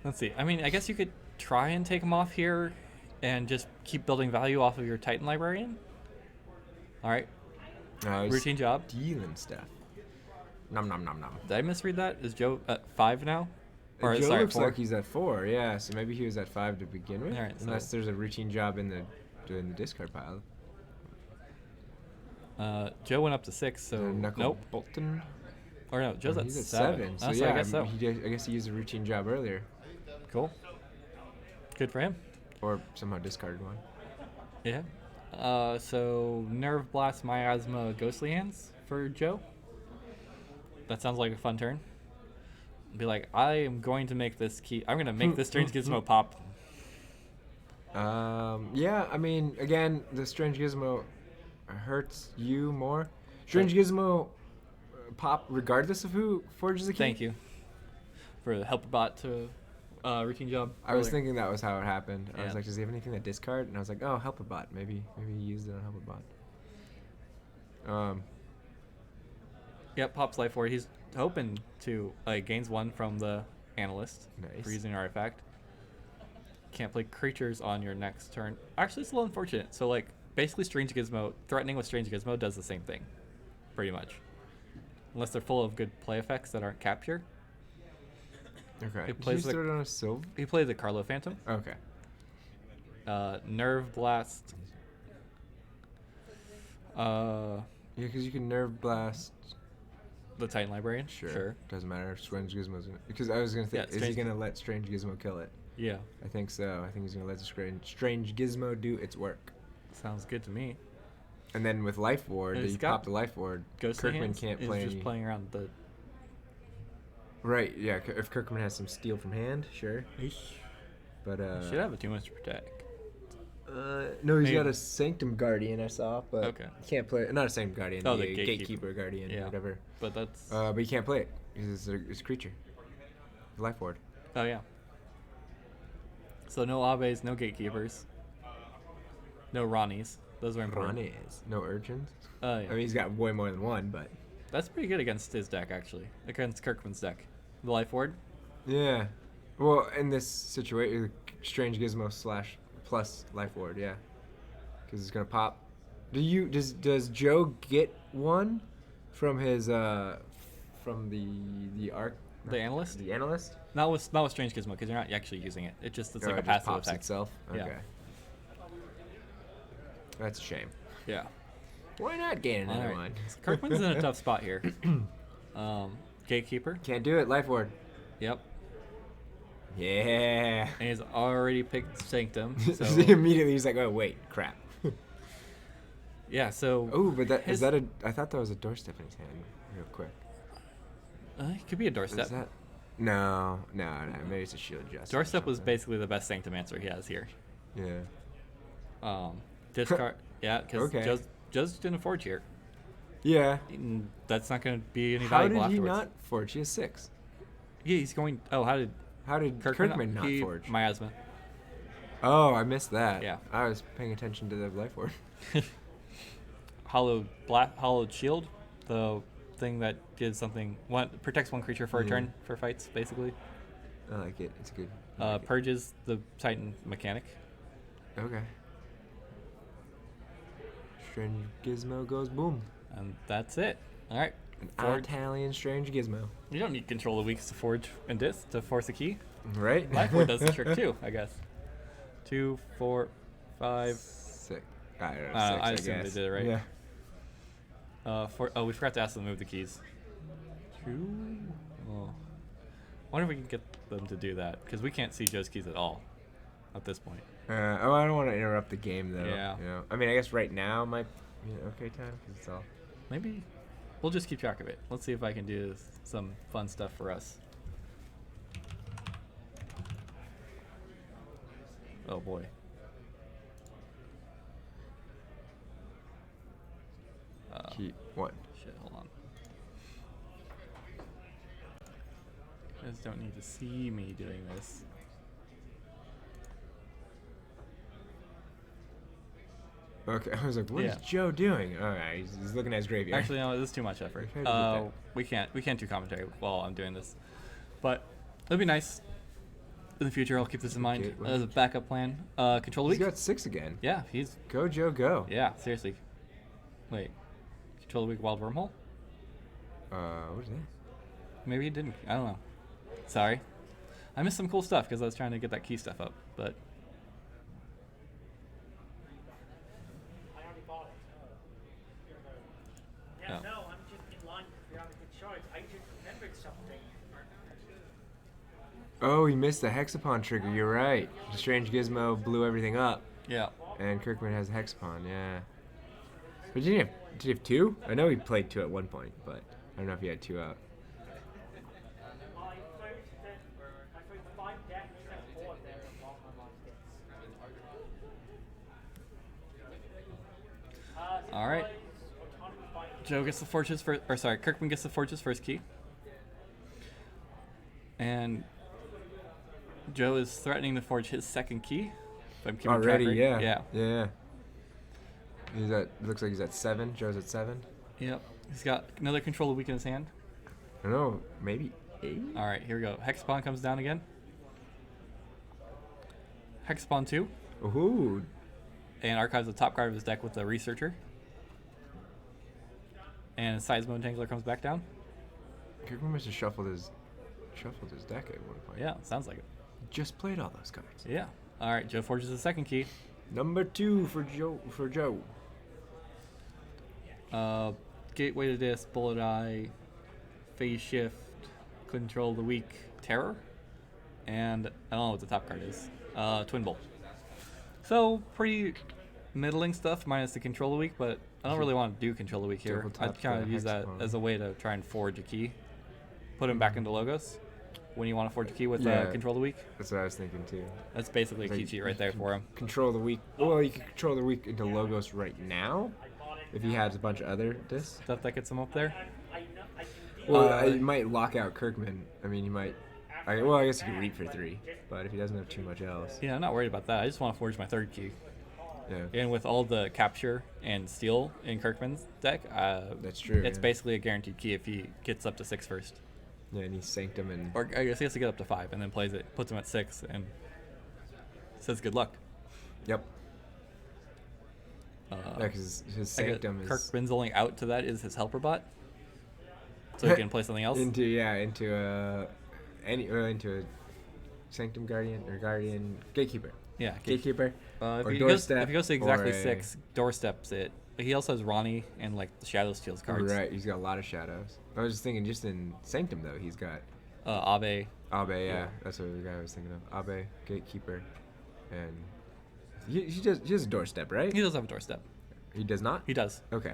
Let's see. I mean, I guess you could try and take him off here, and just keep building value off of your Titan Librarian. All right. Routine job. Dealing stuff. Nom nom nom nom. Did I misread that? Is Joe at 5 now? Or Joe sorry, looks 4? like he's at 4. Yeah, so maybe he was at 5 to begin with. All right, Unless so- there's a routine job in the discard pile. Joe went up to 6, so Knuckle nope. Bolton. Or no, Joe's at He's at 7. So Oh, yeah, I guess so. I guess he used a routine job earlier, Cool. Good for him. or somehow discarded one. Yeah. So Nerve Blast, Miasma, Ghostly Hands for Joe. That sounds like a fun turn. Be like, I am going to make this key. I'm gonna make this Strange Gizmo pop. Yeah, I mean, again, the Strange Gizmo hurts you more. Strange Gizmo pop regardless of who forges the key. Thank you for the helper bot to routine job. I was earlier. thinking that was how it happened. I was Yeah. like, does he have anything that discard? And I was like, oh, helper bot. Maybe he used it on helper bot. Yep, pops life forward. He's hoping to gains 1 from the analyst Nice. for using an artifact. Can't play creatures on your next turn. Actually, it's a little unfortunate. So like basically, Strange Gizmo threatening with Strange Gizmo does the same thing, pretty much, unless they're full of good play effects that aren't capture. Okay. Did plays you throw it on a Sylve? He played the Carlo Phantom, Okay. Nerve Blast. Yeah, because you can Nerve Blast. The Titan Librarian. Sure. Doesn't matter if Strange Gizmo's in it. Because I was going to think, Yeah, is he Strange- going to let Strange Gizmo kill it? Yeah, I think so. I think he's going to let the Strange Gizmo do its work. sounds good to me. And then with Life Ward, He's you got pop the Life Ward. Ghostly Kirkman Hands can't is play just any. playing around the. Right, yeah. If Kirkman has some steal from hand, sure. But, Should have a 2 to protect. no, he's Maybe. got a Sanctum Guardian, I saw, but Okay. he can't play. Not a Sanctum Guardian, Oh, the the Gatekeeper. Gatekeeper Guardian, Yeah. whatever. But that's. But he can't play it. It's a creature. Life Ward. Oh yeah. So no Abes, no Gatekeepers, no Ronnies. Those are important. Ronnies. No Urchins. Oh yeah. I mean, he's got way more than one, but. That's pretty good against his deck actually. Against Kirkman's deck. The Life Ward. Yeah. Well, in this situation, Strange Gizmo / plus Life Ward, yeah. Because it's gonna pop. Does Joe get one from his from the arc? The analyst? The analyst. Not with Strange Gizmo because you're not actually using it. It's just Or like a it just passive pops effect. itself. Yeah. Okay. That's a shame. Yeah. Why not gain another Alright. one? So Kirkman's in a tough spot here. Gatekeeper. Can't do it. Life Ward. Yep. Yeah. And he's already picked Sanctum. So Immediately he's like, oh wait, crap. yeah. So. Oh, but that his- is that a? I thought that was a doorstep in his hand. Real quick. It could be a doorstep. Is that? No. Maybe it's a shield adjustment. or Doorstep was something. basically the best Sanctum answer he has here. Yeah. Discard. Yeah, because Okay. Joe's didn't forge here. Yeah. And that's not going to be any How valuable did he afterwards. not forge? He has 6. Yeah, he's going. Oh, how did How did Kirkman not he, forge? Miasma. Oh, I missed that. Yeah. I was paying attention to the life ward. Hollowed Shield, the thing that gives something protects one creature for a Yeah. turn for fights, basically. I like it. It's good. I like it. Purges the Titan mechanic. Okay. Strange Gizmo goes boom. And that's it. All right. An Forge. Italian Strange Gizmo. You don't need control of weeks to forge and disc to force a key. Right? Life Ward does the trick too, I guess. 2, 4, 5. 6. I don't know. 6, I assumed guess. they did it right. Yeah. We forgot to ask them to move the keys. 2. Oh. Wonder if we can get them to do that because we can't see Joe's keys at all. at this point. Oh, I don't want to interrupt the game though. Yeah. You know, I mean, I guess right now might be an okay time because it's all. Maybe we'll just keep track of it. Let's see if I can do some fun stuff for us. Oh boy. Keep one. Shit, hold on. You guys don't need to see me doing this. Okay, I was like, what is Yeah. Joe doing? All right, he's looking at his graveyard. Actually, no, this is too much effort. Okay, do We can't do commentary while I'm doing this. But it'll be nice. In the future, I'll keep this in mind Gateway. as a backup plan. Control the He's week. got 6 again. Yeah, he's Go, Joe, go. yeah. Seriously. Wait, control the week wild wormhole. What is that? Maybe he didn't. I don't know. Sorry. I missed some cool stuff because I was trying to get that key stuff up, but I already bought it. Yeah, Oh. no, I'm just in line for the other good choice. I just remembered something. Oh, he missed the Hexapon trigger. You're right. The strange gizmo blew everything up, yeah. and Kirkman has a Hexapon. Yeah. But did he have 2? I know he played 2 at one point, but I don't know if he had 2 out. I played 5 decks and 4 there and lost my last hits. All right. Joe gets the forge's first, or sorry, Kirkman gets the forge's first key, and Joe is threatening to forge his second key. If I'm keeping Already, track right. yeah. Yeah. Yeah. He's at. Looks like he's at 7. Joe's at 7. Yep. He's got another control of week in his hand. I don't know. Maybe 8. All right, here we go. Hexapon comes down again. Hexapon 2, Ooh. and archives the top card of his deck with the Researcher. And Seismo Entangler comes back down. Kirkman must have shuffled his deck at one point. Yeah, sounds like it. Just played all those cards. Yeah. All right, Joe forges the second key. Number 2 for Joe. Gateway to Disc, Bullet Eye, Phase Shift, Control the Weak, Terror, and I don't know what the top card is. Twin Bolt. So pretty middling stuff minus the Control the Weak, but I don't really want to do Control the Weak here. Double tap I'd kind of the use that Hexapon. as a way to try and forge a key. Put him back into Logos when you want to forge a key with Yeah. Control the Weak. That's what I was thinking too. That's basically a key Like, cheat right there for him. Control the weak. Well, you can control the weak into Logos right now. If he has a bunch of other discs. Stuff that gets him up there. Well, he might lock out Kirkman. I mean, he might. I guess he could reap for 3. But if he doesn't have too much else. Yeah, I'm not worried about that. I just want to forge my third key. Yeah. And with all the capture and steal in Kirkman's deck, That's true. it's yeah. basically a guaranteed key if he gets up to 6 first. Yeah, and he Sanctum and. Or I guess he has to get up to 5 and then plays it, puts him at 6, and says good luck. Yep. Yeah, because his I guess Sanctum is. Kirkman's only out to that is his helper bot. So he can play something else. into a Sanctum Guardian or Guardian Gatekeeper. Yeah. Gatekeeper. If or he goes Doorstep. to exactly or a- 6, doorsteps it. But he also has Ronnie and like the Shadow Steals cards. Right, he's got a lot of shadows. I was just thinking, just in Sanctum though, he's got Abe. Abe. Yeah, that's what the guy I was thinking of. Abe, Gatekeeper, and he has a doorstep, right? He does have a doorstep. He does not. He does. Okay.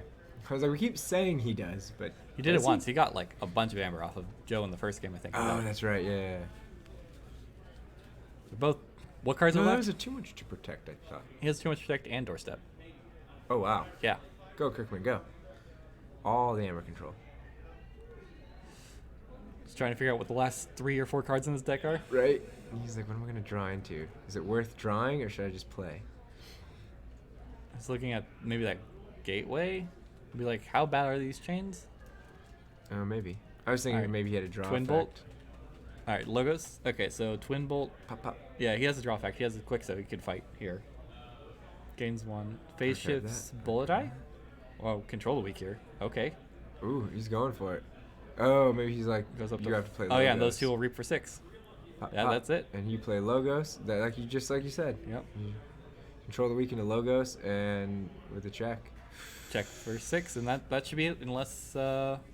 I was like, we keep saying he does, but He did it does once. He got like a bunch of amber off of Joe in the first game, I think. Oh, that's right. Yeah. They're both. What cards No, are that left? was too much to protect. I thought. He has too much protect and doorstep. Oh wow. Yeah. Go Kirkman, go. All the amber control. Just trying to figure out what the last 3 or 4 cards in this deck are. Right. And he's like, what am I gonna draw into? Is it worth drawing or should I just play? I was looking at maybe that gateway. Be like, how bad are these chains? Maybe. I was thinking Alright. maybe he had a draw Twin effect. Bolt. All right, Logos. Okay, so Twin Bolt. Pop, pop. Yeah, he has a draw effect. He has a quick, so he could fight here. Gains 1. Phase Okay, shifts. that- Bullet Eye. Oh, control the weak here. Okay. Ooh, he's going for it. Oh, maybe he's like, Goes up you to. have to play Oh yeah, and those Logos. two will reap for 6. Pop, Yeah, pop. that's it. And you play Logos, that like you said. Yep. Control the weak into Logos and with a check. Check for 6, and that should be it. Unless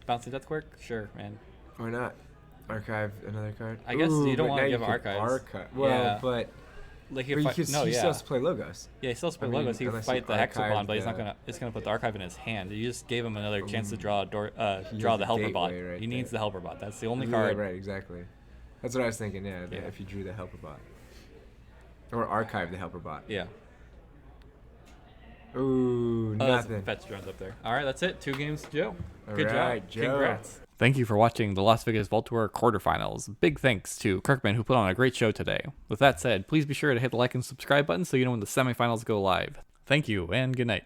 Bouncing Death Quirk. Sure, man. Why not? Archive another card. I guess you don't but wanna now give could archives. Well, Yeah. but Like But he still has to play Logos. Yeah, he still has to play I mean, Logos. He can unless fight he the Hexapon, archived but he's not the- gonna. It's gonna put the archive in his hand. You just gave him another chance to draw He draw has the a helper bot. gateway right He needs there. the helper bot. That's the only Yeah, card. right, exactly. That's what I was thinking, yeah, Yeah. if you drew the helper bot. Or archive the helper bot. Yeah. Ooh, Oh, that's nothing. fetch drones up there. All right, that's it. 2 games, Joe. Good Alright, job. Joe. Congrats. Thank you for watching the Las Vegas Vault Tour quarterfinals. Big thanks to Kirkman, who put on a great show today. With that said, please be sure to hit the like and subscribe button so you know when the semifinals go live. Thank you, and good night.